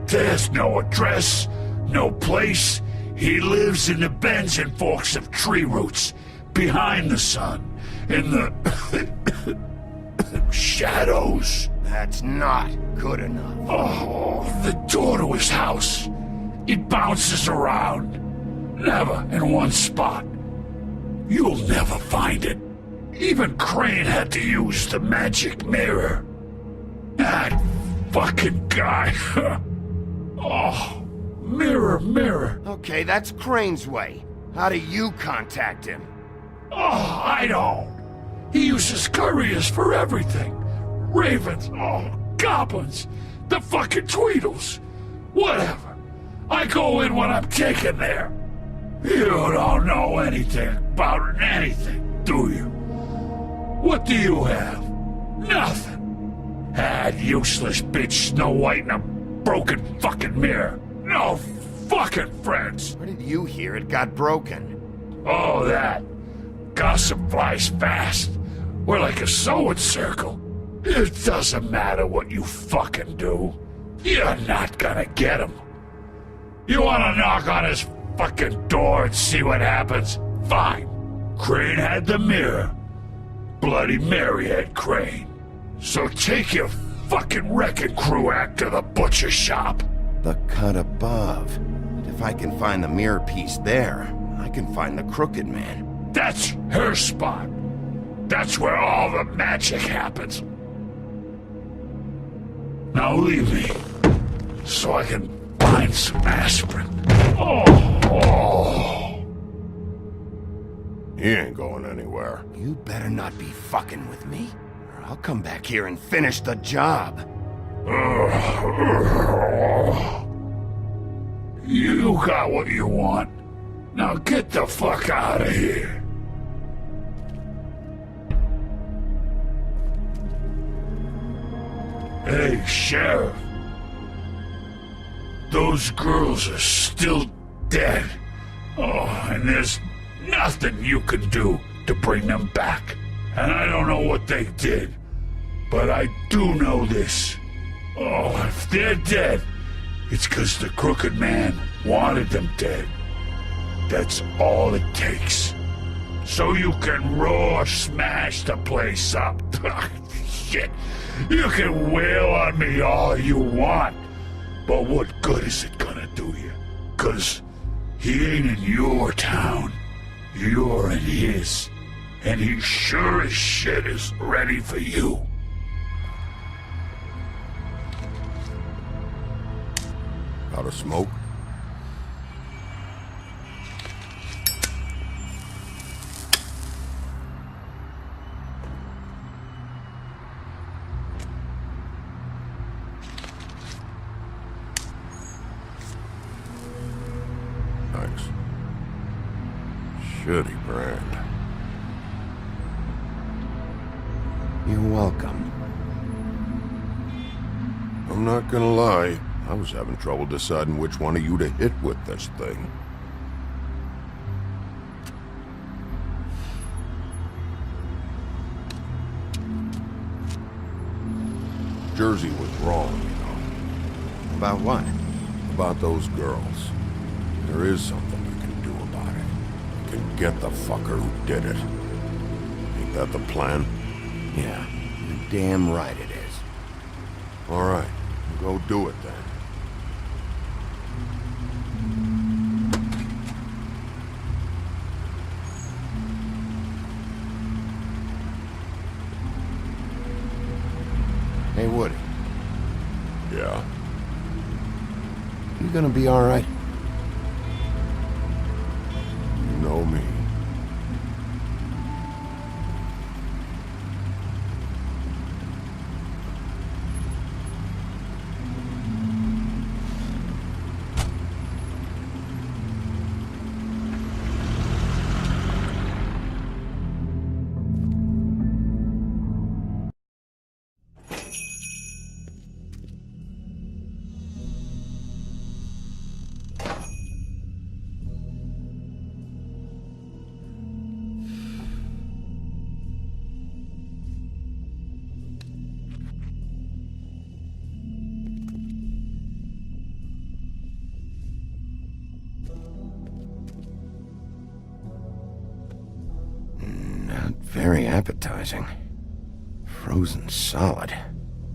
There's no address, no place. He lives in the bends and forks of tree roots, behind the sun, in the shadows. That's not good enough. Oh, the door to his house. It bounces around. Never in one spot. You'll never find it. Even Crane had to use the magic mirror. That fucking guy. Oh, mirror, mirror. Okay, that's Crane's way. How do you contact him? Oh, I don't. He uses couriers for everything. Ravens, oh, goblins, the fucking Tweedles. Whatever. I go in when I'm taken there. You don't know anything about anything, do you? What do you have? Nothing. That useless bitch Snow White and a broken fucking mirror. No fucking friends. Where did you hear it got broken? Oh, that. Gossip flies fast. We're like a sewing circle. It doesn't matter what you fucking do. You're not gonna get him. You wanna knock on his fucking door and see what happens? Fine. Crane had the mirror. Bloody Mary had Crane. So take your fucking wrecking crew act to the butcher shop. The cut above. If I can find the mirror piece there, I can find the Crooked Man. That's her spot. That's where all the magic happens. Now leave me, so I can find some aspirin. Oh. He ain't going anywhere. You better not be fucking with me, or I'll come back here and finish the job. You got what you want. Now get the fuck out of here. Hey, Sheriff. Those girls are still dead. Oh, and there's nothing you can do to bring them back. And I don't know what they did, but I do know this. Oh, if they're dead, it's 'cause the Crooked Man wanted them dead. That's all it takes. So you can roar smash the place up. Shit, you can wail on me all you want, but what good is it gonna do you? 'Cause he ain't in your town. You're in his. And he sure as shit is ready for you. Out of smoke? Thanks. Shitty brand. You're welcome. I'm not gonna lie. I was having trouble deciding which one of you to hit with this thing. Jersey was wrong, you know. About what? About those girls. There is something you can do about it. You can get the fucker who did it. Ain't that the plan? Yeah, you're damn right it is. All right, go do it then. Hey, Woody. Yeah? You gonna be all right? You know me. Very appetizing. Frozen solid.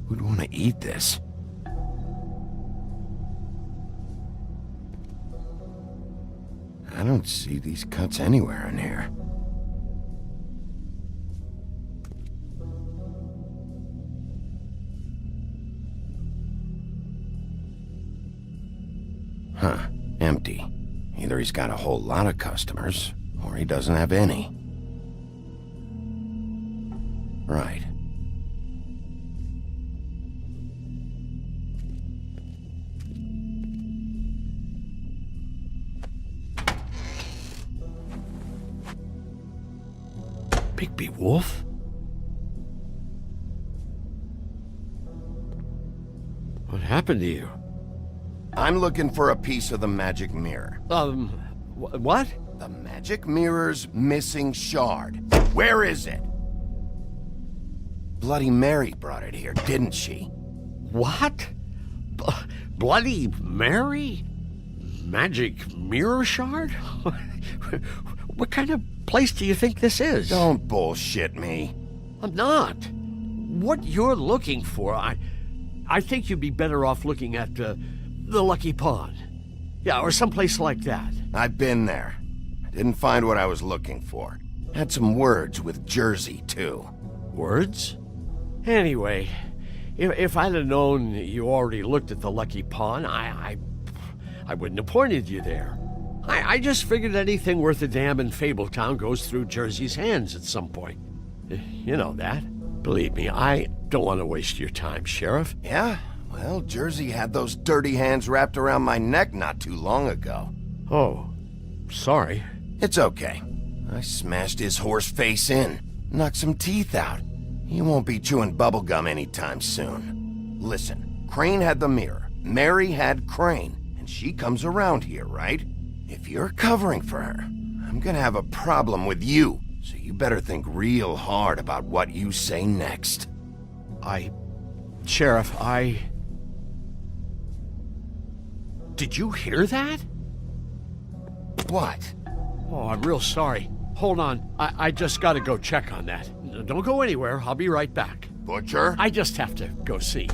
Who'd want to eat this? I don't see these cuts anywhere in here. Huh, empty. Either he's got a whole lot of customers, or he doesn't have any. Right. Bigby Wolf? What happened to you? I'm looking for a piece of the magic mirror. What? The magic mirror's missing shard. Where is it? Bloody Mary brought it here, didn't she? What? Bloody Mary? Magic mirror shard? What kind of place do you think this is? Don't bullshit me. I'm not. What you're looking for, I think you'd be better off looking at the Lucky Pond. Yeah, or someplace like that. I've been there. Didn't find what I was looking for. Had some words with Jersey, too. Words? Anyway, if I'd have known you already looked at the Lucky Pond, I wouldn't have pointed you there. I just figured anything worth a damn in Fabletown goes through Jersey's hands at some point. You know that. Believe me, I don't want to waste your time, Sheriff. Yeah? Well, Jersey had those dirty hands wrapped around my neck not too long ago. Oh, sorry. It's okay. I smashed his horse face in, knocked some teeth out. He won't be chewing bubblegum anytime soon. Listen, Crane had the mirror, Mary had Crane, and she comes around here, right? If you're covering for her, I'm gonna have a problem with you, so you better think real hard about what you say next. Sheriff, Did you hear that? What? Oh, I'm real sorry. Hold on. I just gotta go check on that. Don't go anywhere. I'll be right back. Butcher? I just have to go see.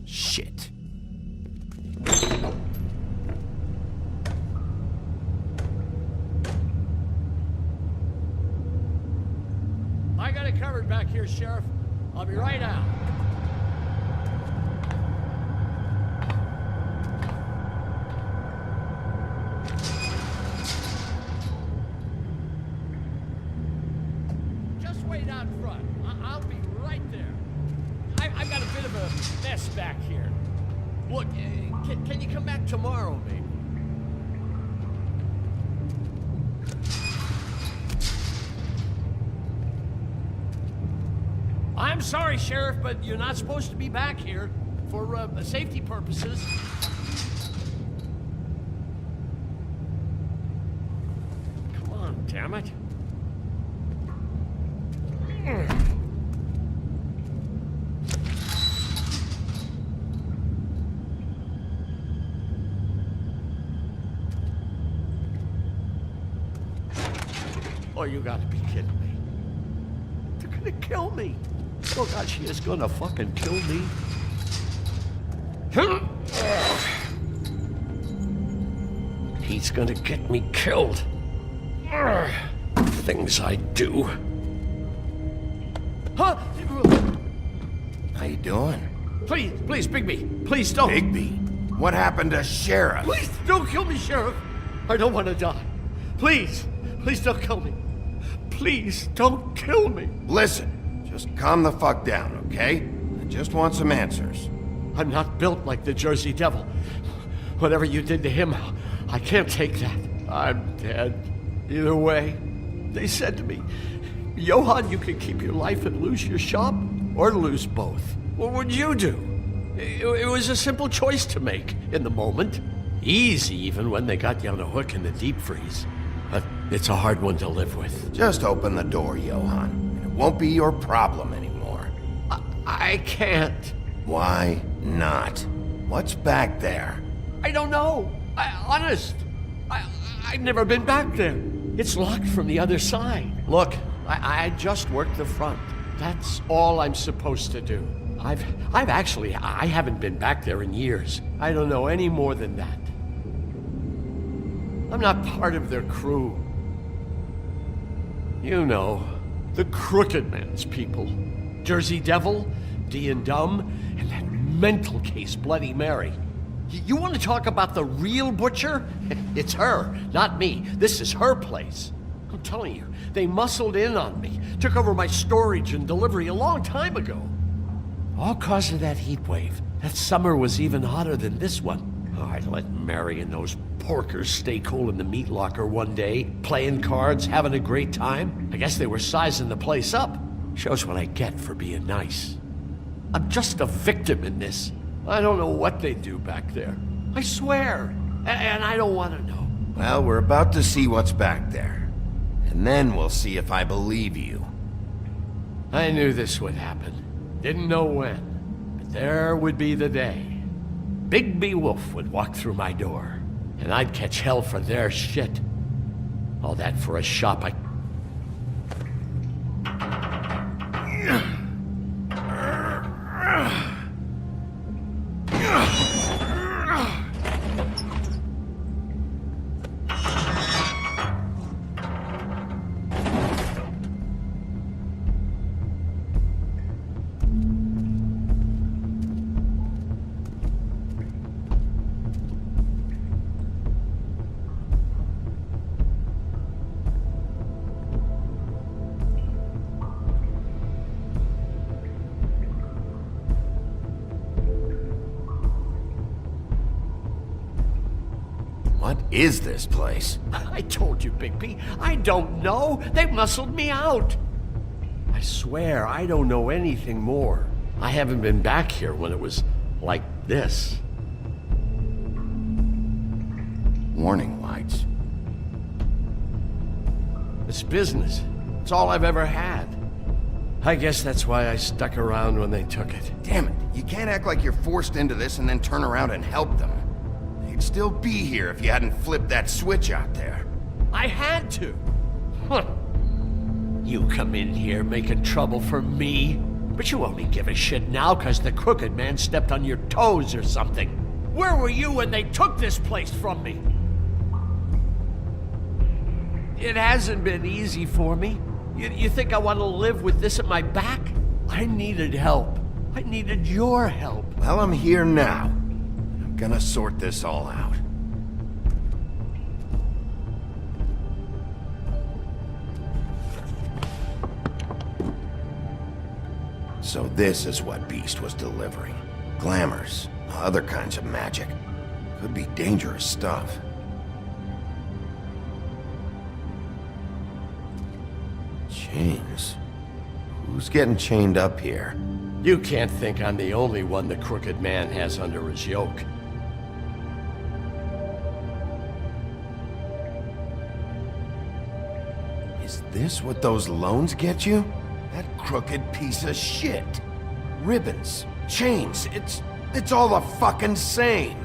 Shit. I got it covered back here, Sheriff. I'll be right out. Just wait out front. I'll be right there. I've got a bit of a mess back here. Look, can you come back tomorrow, maybe? I'm sorry, Sheriff, but you're not supposed to be back here for safety purposes. Come on, damn it. Oh, you gotta be kidding me. They're gonna kill me. Oh, God, she is gonna fucking kill me. He's gonna get me killed. Things I do. Huh? How you doing? Please, Bigby, please don't. Bigby? What happened to Sheriff? Please don't kill me, Sheriff. I don't want to die. Please don't kill me. Please don't kill me. Listen, just calm the fuck down, okay? I just want some answers. I'm not built like the Jersey Devil. Whatever you did to him, I can't take that. I'm dead. Either way, they said to me, Johann, you can keep your life and lose your shop, or lose both. What would you do? It was a simple choice to make in the moment. Easy, even when they got you on a hook in the deep freeze. But it's a hard one to live with. Just open the door, Johann. It won't be your problem anymore. I can't. Why not? What's back there? I don't know. Honest. I've never been back there. It's locked from the other side. Look, I just worked the front. That's all I'm supposed to do. I haven't been back there in years. I don't know any more than that. I'm not part of their crew. You know, the Crooked Man's people. Jersey Devil, D and Dumb, and that mental case Bloody Mary. You want to talk about the real butcher? It's her, not me. This is her place. I'm telling you, they muscled in on me, took over my storage and delivery a long time ago. All cause of that heat wave. That summer was even hotter than this one. Oh, I'd let Mary and those porkers stay cool in the meat locker one day, playing cards, having a great time. I guess they were sizing the place up. Shows what I get for being nice. I'm just a victim in this. I don't know what they do back there. I swear. And I don't want to know. Well, we're about to see what's back there. And then we'll see if I believe you. I knew this would happen. Didn't know when. But there would be the day. Bigby Wolf would walk through my door. And I'd catch hell for their shit. All that for a shop I... What is this place? I told you, Bigby. I don't know. They muscled me out. I swear, I don't know anything more. I haven't been back here when it was like this. Warning lights. It's business. It's all I've ever had. I guess that's why I stuck around when they took it. Damn it. You can't act like you're forced into this and then turn around and help them. They'd still be here if you hadn't flipped that switch out there. I had to. Huh. You come in here making trouble for me, but you only give a shit now because the Crooked Man stepped on your toes or something. Where were you when they took this place from me? It hasn't been easy for me. You think I want to live with this at my back? I needed help. I needed your help. Well, I'm here now. I'm gonna sort this all out. So this is what Beast was delivering. Glamours, other kinds of magic. Could be dangerous stuff. Chains? Who's getting chained up here? You can't think I'm the only one the Crooked Man has under his yoke. Is this what those loans get you? That crooked piece of shit. Ribbons, chains, it's all the fucking same.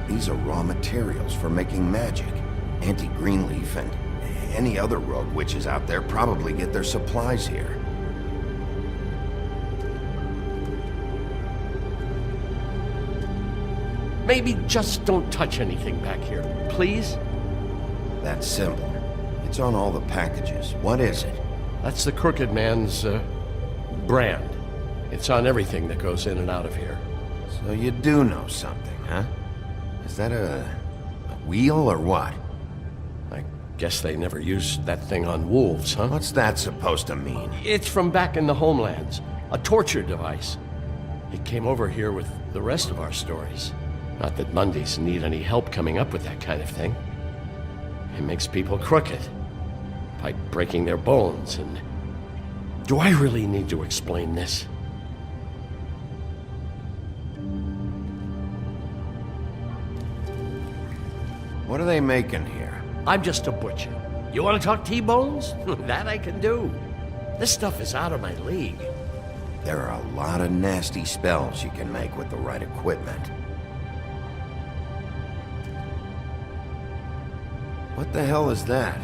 These are raw materials for making magic. Anti-Greenleaf and any other rogue witches out there probably get their supplies here. Maybe just don't touch anything back here, please? That symbol. It's on all the packages. What is it? That's the Crooked Man's, brand. It's on everything that goes in and out of here. So you do know something, huh? Is that a wheel or what? I guess they never used that thing on wolves, huh? What's that supposed to mean? It's from back in the homelands. A torture device. It came over here with the rest of our stories. Not that Mondays need any help coming up with that kind of thing. It makes people crooked. By breaking their bones and... Do I really need to explain this? What are they making here? I'm just a butcher. You want to talk T-bones? That I can do. This stuff is out of my league. There are a lot of nasty spells you can make with the right equipment. What the hell is that?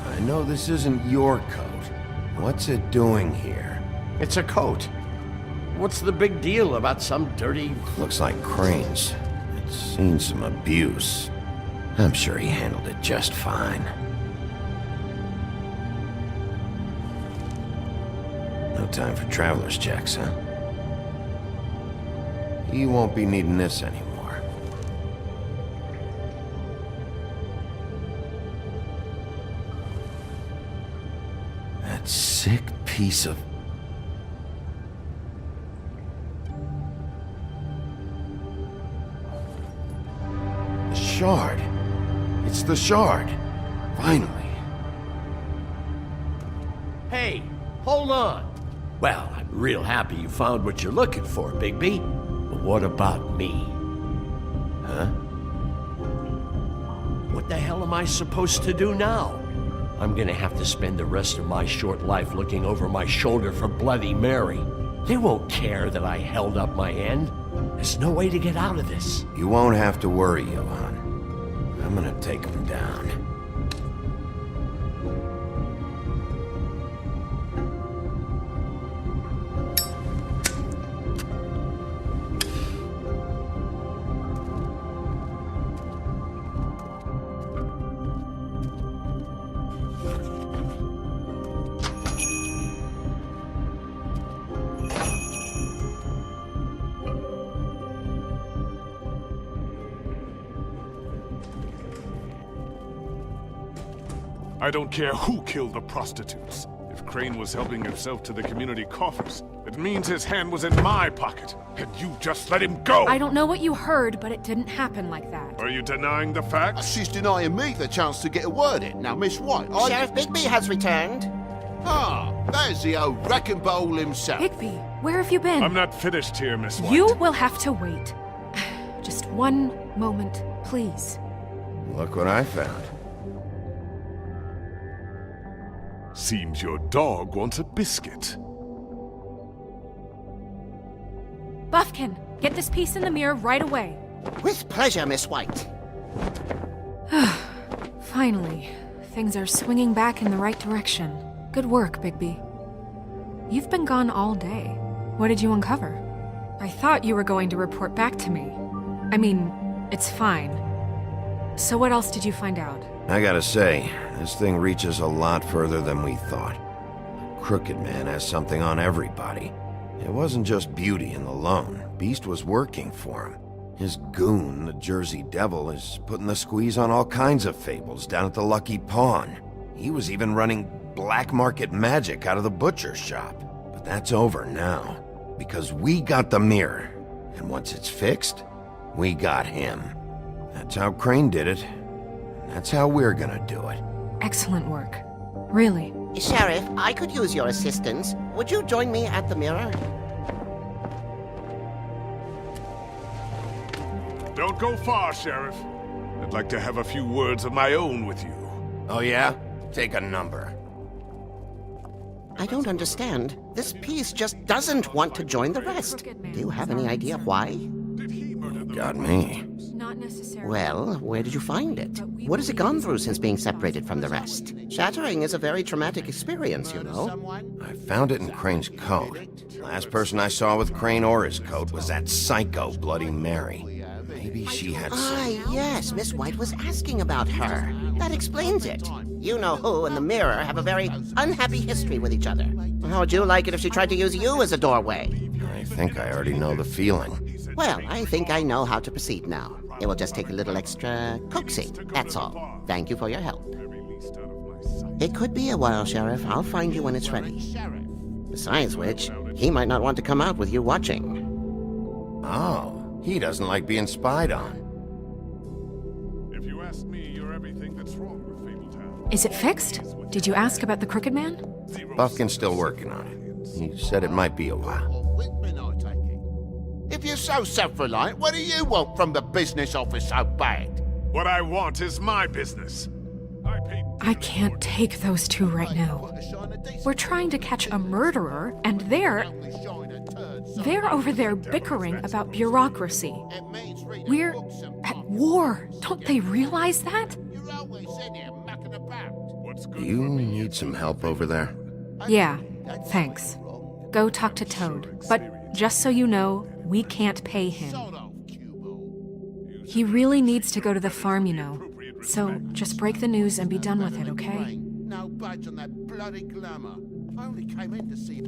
I know this isn't your coat. What's it doing here? It's a coat. What's the big deal about some dirty... Looks like Crane's. It's seen some abuse. I'm sure he handled it just fine. No time for traveler's checks, huh? You won't be needing this anymore. That sick piece of... The shard. It's the shard. Finally. Hey, hold on. Well, I'm real happy you found what you're looking for, Bigby. But what about me? Huh? What the hell am I supposed to do now? I'm gonna have to spend the rest of my short life looking over my shoulder for Bloody Mary. They won't care that I held up my end. There's no way to get out of this. You won't have to worry, Johan. I'm gonna take him down. I don't care who killed the prostitutes. If Crane was helping himself to the community coffers, it means his hand was in my pocket, and you just let him go! I don't know what you heard, but it didn't happen like that. Are you denying the facts? She's denying me the chance to get a word in. Now, Miss White, Sheriff Bigby has returned. Ah, there's the old wrecking bowl himself. Bigby, where have you been? I'm not finished here, Miss White. You will have to wait. Just one moment, please. Look what I found. Seems your dog wants a biscuit. Buffkin, get this piece in the mirror right away. With pleasure, Miss White. Finally, things are swinging back in the right direction. Good work, Bigby. You've been gone all day. What did you uncover? I thought you were going to report back to me. I mean, it's fine. So what else did you find out? I gotta say, this thing reaches a lot further than we thought. The Crooked Man has something on everybody. It wasn't just Beauty and the Lone. Beast was working for him. His goon, the Jersey Devil, is putting the squeeze on all kinds of Fables down at the Lucky Pawn. He was even running black market magic out of the butcher shop. But that's over now, because we got the mirror. And once it's fixed, we got him. That's how Crane did it. That's how we're gonna do it. Excellent work. Really. Sheriff, I could use your assistance. Would you join me at the mirror? Don't go far, Sheriff. I'd like to have a few words of my own with you. Oh yeah? Take a number. I don't understand. This piece just doesn't want to join the rest. Do you have any idea why? Got me. Not necessarily. Well, where did you find it? What has it gone through since being separated from the rest? Shattering is a very traumatic experience, you know. I found it in Crane's coat. Last person I saw with Crane or his coat was that psycho Bloody Mary. Maybe she had some... yes, Miss White was asking about her. That explains it. You know who and the mirror have a very unhappy history with each other. How would you like it if she tried to use you as a doorway? I think I already know the feeling. Well, I think I know how to proceed now. It will just take a little extra coaxing, that's all. Thank you for your help. It could be a while, Sheriff. I'll find you when it's ready. Besides which, he might not want to come out with you watching. Oh, he doesn't like being spied on. If you ask me, you're everything that's wrong with Fabletown. Is it fixed? Did you ask about the Crooked Man? Buffkin's still working on it. He said it might be a while. If you're so self-reliant, what do you want from the business office so bad? What I want is my business. I can't take those two right now. We're trying to catch a murderer, and they're over there bickering about bureaucracy. We're at war. Don't they realize that? You need some help over there? Yeah, thanks. Go talk to Toad. But just so you know, we can't pay him. He really needs to go to the farm, you know. So just break the news and be done with it, okay? No budge on that bloody glamour. I only came in to see...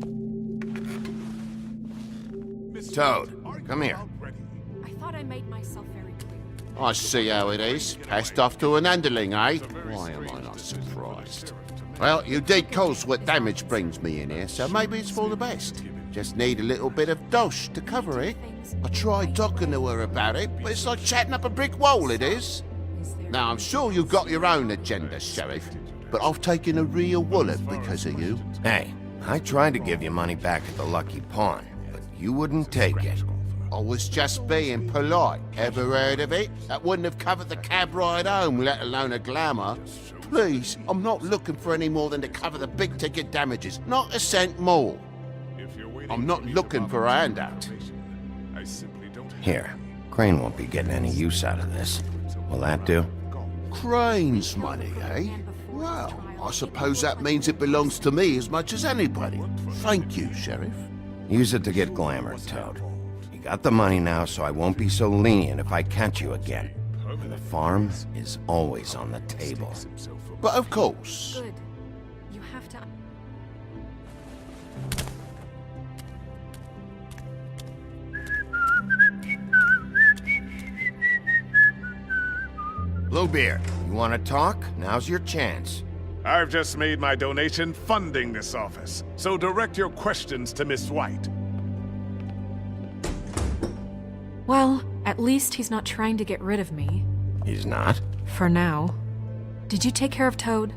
Toad, come here. I thought I made myself very clear. I see how it is. Passed off to an underling, eh? Why am I not surprised? Well, you did cause what damage brings me in here, so maybe it's for the best. Just need a little bit of dosh to cover it. I tried talking to her about it, but it's like chatting up a brick wall, it is. Now, I'm sure you've got your own agenda, Sheriff, but I've taken a real wallet because of you. Hey, I tried to give you money back at the Lucky Pawn, but you wouldn't take it. I was just being polite. Ever heard of it? That wouldn't have covered the cab ride home, let alone a glamour. Please, I'm not looking for any more than to cover the big-ticket damages. Not a cent more. I'm not looking for a handout. Here, Crane won't be getting any use out of this. Will that do? Crane's money, eh? Well, I suppose that means it belongs to me as much as anybody. Thank you, Sheriff. Use it to get glamour, Toad. You got the money now, so I won't be so lenient if I catch you again. And the farm is always on the table. But of course. Good. You have to... Bluebeard, you want to talk? Now's your chance. I've just made my donation funding this office, so direct your questions to Miss White. Well, at least he's not trying to get rid of me. He's not? For now. Did you take care of Toad?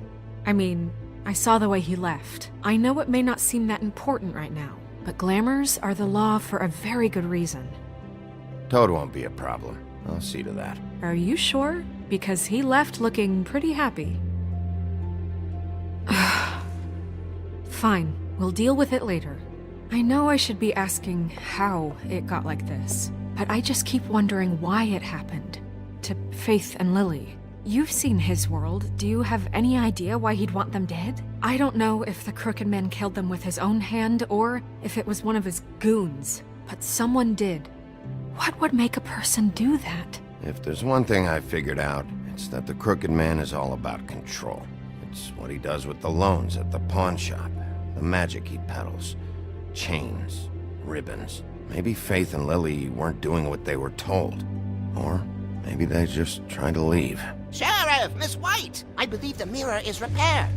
I mean, I saw the way he left. I know it may not seem that important right now, but glamours are the law for a very good reason. Toad won't be a problem. I'll see to that. Are you sure? Because he left looking pretty happy. Fine, we'll deal with it later. I know I should be asking how it got like this, but I just keep wondering why it happened. To Faith and Lily. You've seen his world. Do you have any idea why he'd want them dead? I don't know if the Crooked Man killed them with his own hand or if it was one of his goons, but someone did. What would make a person do that? If there's one thing I figured out, it's that the Crooked Man is all about control. It's what he does with the loans at the pawn shop, the magic he peddles, chains, ribbons. Maybe Faith and Lily weren't doing what they were told. Or maybe they just tried to leave. Sheriff, Miss White! I believe the mirror is repaired.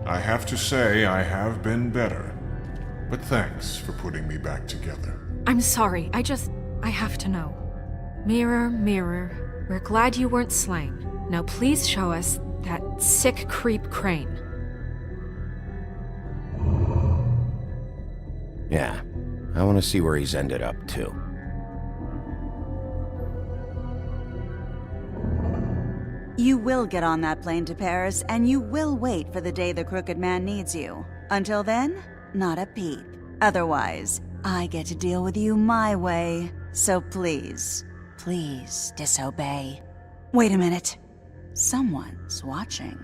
I have to say I have been better, but thanks for putting me back together. I'm sorry, I have to know. Mirror, mirror, we're glad you weren't slain. Now please show us that sick creep Crane. Yeah, I want to see where he's ended up, too. You will get on that plane to Paris, and you will wait for the day the Crooked Man needs you. Until then, not a peep. Otherwise, I get to deal with you my way. So please, please disobey. Wait a minute. Someone's watching.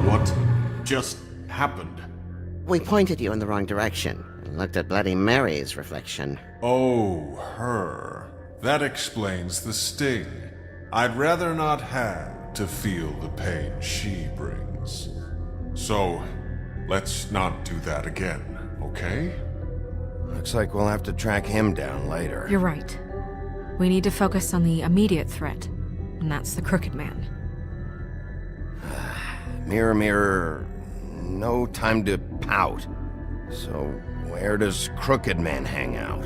What just happened? We pointed you in the wrong direction and looked at Bloody Mary's reflection. Oh, her. That explains the sting. I'd rather not have to feel the pain she brings. So, let's not do that again, okay? Looks like we'll have to track him down later. You're right. We need to focus on the immediate threat, and that's the Crooked Man. Mirror, mirror, no time to pout. So, where does Crooked Man hang out?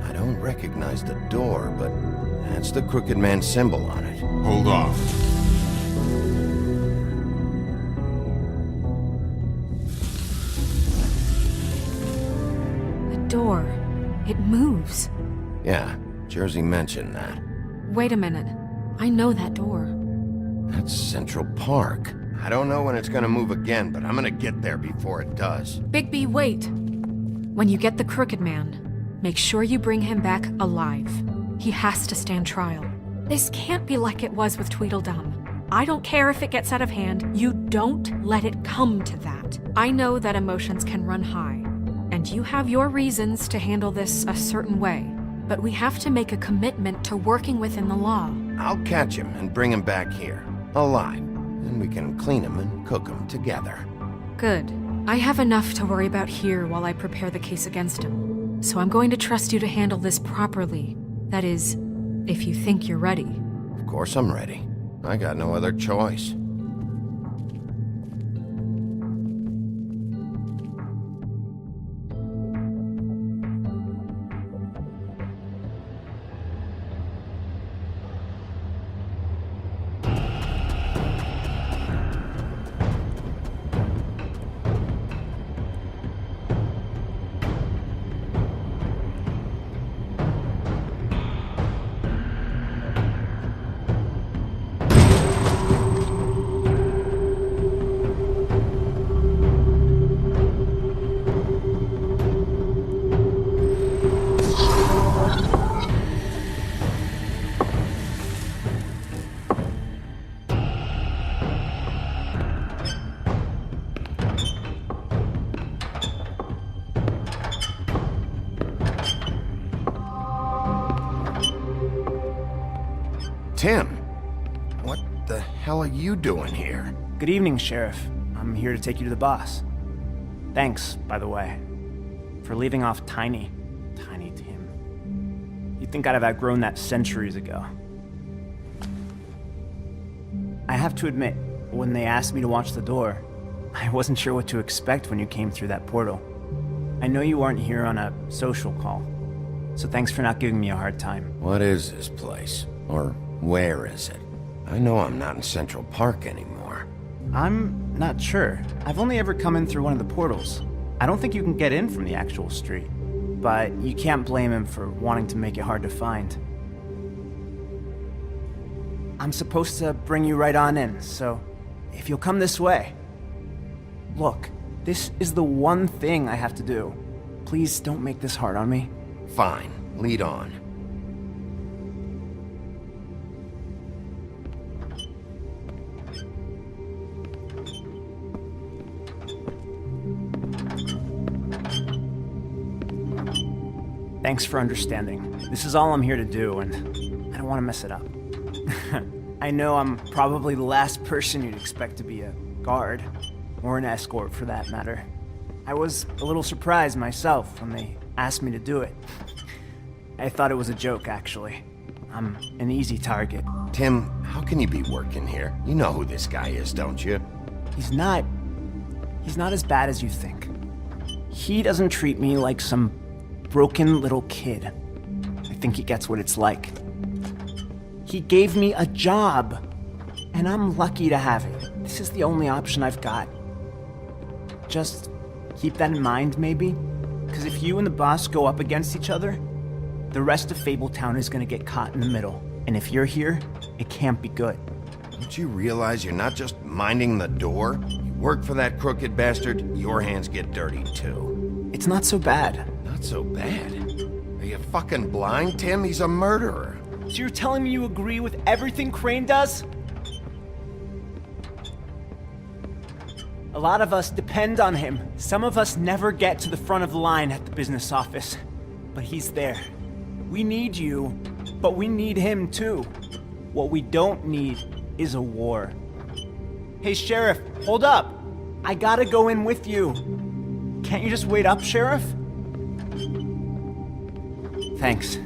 I don't recognize the door, but that's the Crooked Man symbol on it. Hold off. The door. It moves. Yeah, Jersey mentioned that. Wait a minute. I know that door. That's Central Park. I don't know when it's gonna move again, but I'm gonna get there before it does. Bigby, wait. When you get the Crooked Man, make sure you bring him back alive. He has to stand trial. This can't be like it was with Tweedledum. I don't care if it gets out of hand. You don't let it come to that. I know that emotions can run high, and you have your reasons to handle this a certain way. But we have to make a commitment to working within the law. I'll catch him and bring him back here, alive. Then we can clean him and cook him together. Good. I have enough to worry about here while I prepare the case against him. So I'm going to trust you to handle this properly. That is, if you think you're ready. Of course I'm ready. I got no other choice. Tim, what the hell are you doing here? Good evening, Sheriff. I'm here to take you to the boss. Thanks, by the way, for leaving off Tiny Tim. You'd think I'd have outgrown that centuries ago. I have to admit, when they asked me to watch the door, I wasn't sure what to expect when you came through that portal. I know you aren't here on a social call, so thanks for not giving me a hard time. What is this place? Or where is it? I know I'm not in Central Park anymore. I'm not sure. I've only ever come in through one of the portals. I don't think you can get in from the actual street. But you can't blame him for wanting to make it hard to find. I'm supposed to bring you right on in, so if you'll come this way. Look, this is the one thing I have to do. Please don't make this hard on me. Fine, lead on. Thanks for understanding. This is all I'm here to do, and I don't want to mess it up. I know I'm probably the last person you'd expect to be a guard, or an escort for that matter. I was a little surprised myself when they asked me to do it. I thought it was a joke, actually. I'm an easy target. Tim, how can you be working here? You know who this guy is, don't you? He's not as bad as you think. He doesn't treat me like some broken little kid. I think he gets what it's like. He gave me a job, and I'm lucky to have it. This is the only option I've got. Just keep that in mind, maybe? Because if you and the boss go up against each other, the rest of Fabletown is gonna get caught in the middle. And if you're here, it can't be good. Don't you realize you're not just minding the door? You work for that crooked bastard, your hands get dirty too. It's not so bad. Not so bad? Are you fucking blind, Tim? He's a murderer. So you're telling me you agree with everything Crane does? A lot of us depend on him. Some of us never get to the front of the line at the business office. But he's there. We need you, but we need him too. What we don't need is a war. Hey, Sheriff, hold up. I gotta go in with you. Can't you just wait up, Sheriff? Thanks. Am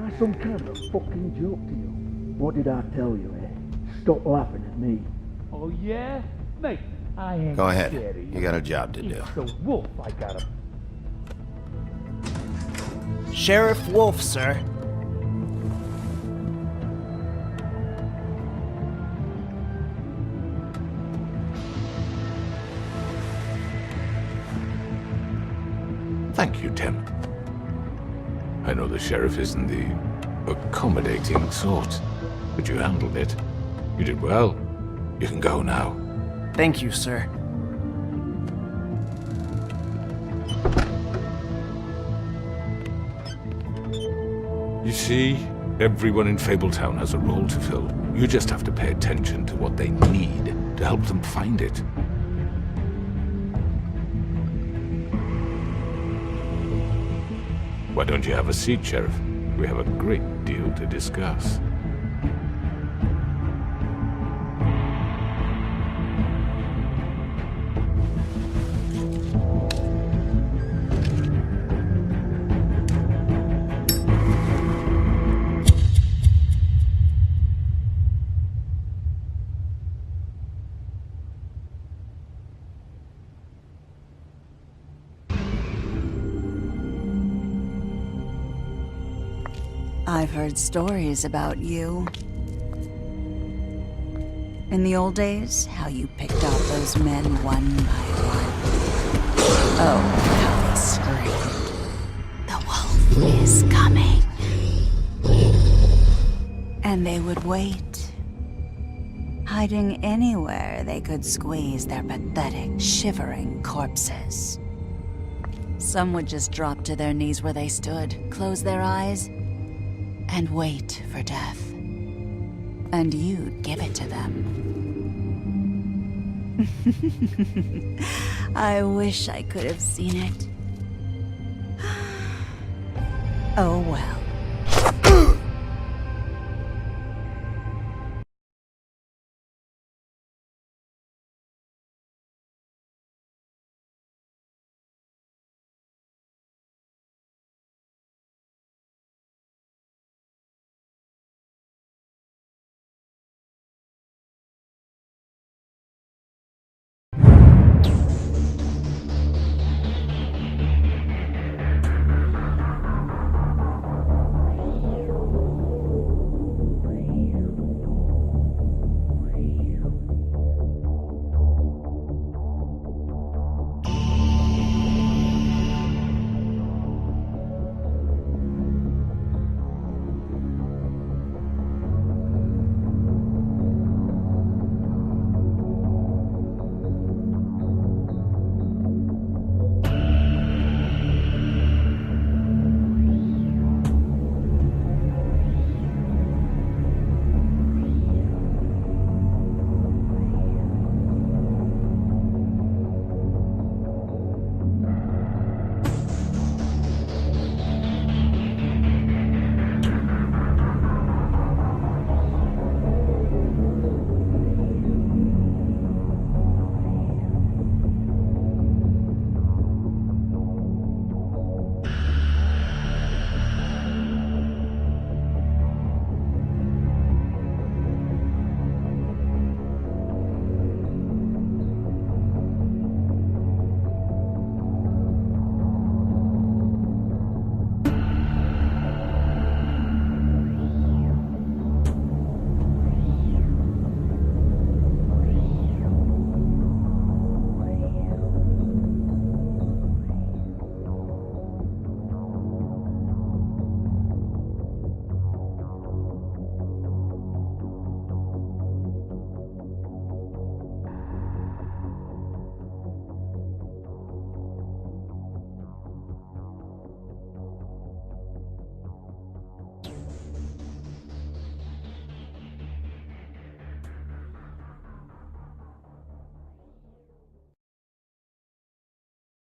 I some kind of fucking joke to you? What did I tell you, eh? stop laughing at me. Oh, yeah? Mate, I ain't Go ahead. scared of You got a job to do. It's the wolf I gotta... Sheriff Wolf, sir. Thank you, Tim. I know the sheriff isn't the accommodating sort, but you handled it. You did well. You can go now. Thank you, sir. You see, everyone in Fabletown has a role to fill. You just have to pay attention to what they need to help them find it. Why don't you have a seat, Sheriff? We have a great deal to discuss. I've heard stories about you. In the old days, how you picked off those men one by one. Oh, how they screamed. The wolf is coming. And they would wait, hiding anywhere they could squeeze their pathetic, shivering corpses. Some would just drop to their knees where they stood, close their eyes, and wait for death. And you'd give it to them. I wish I could have seen it. Oh well.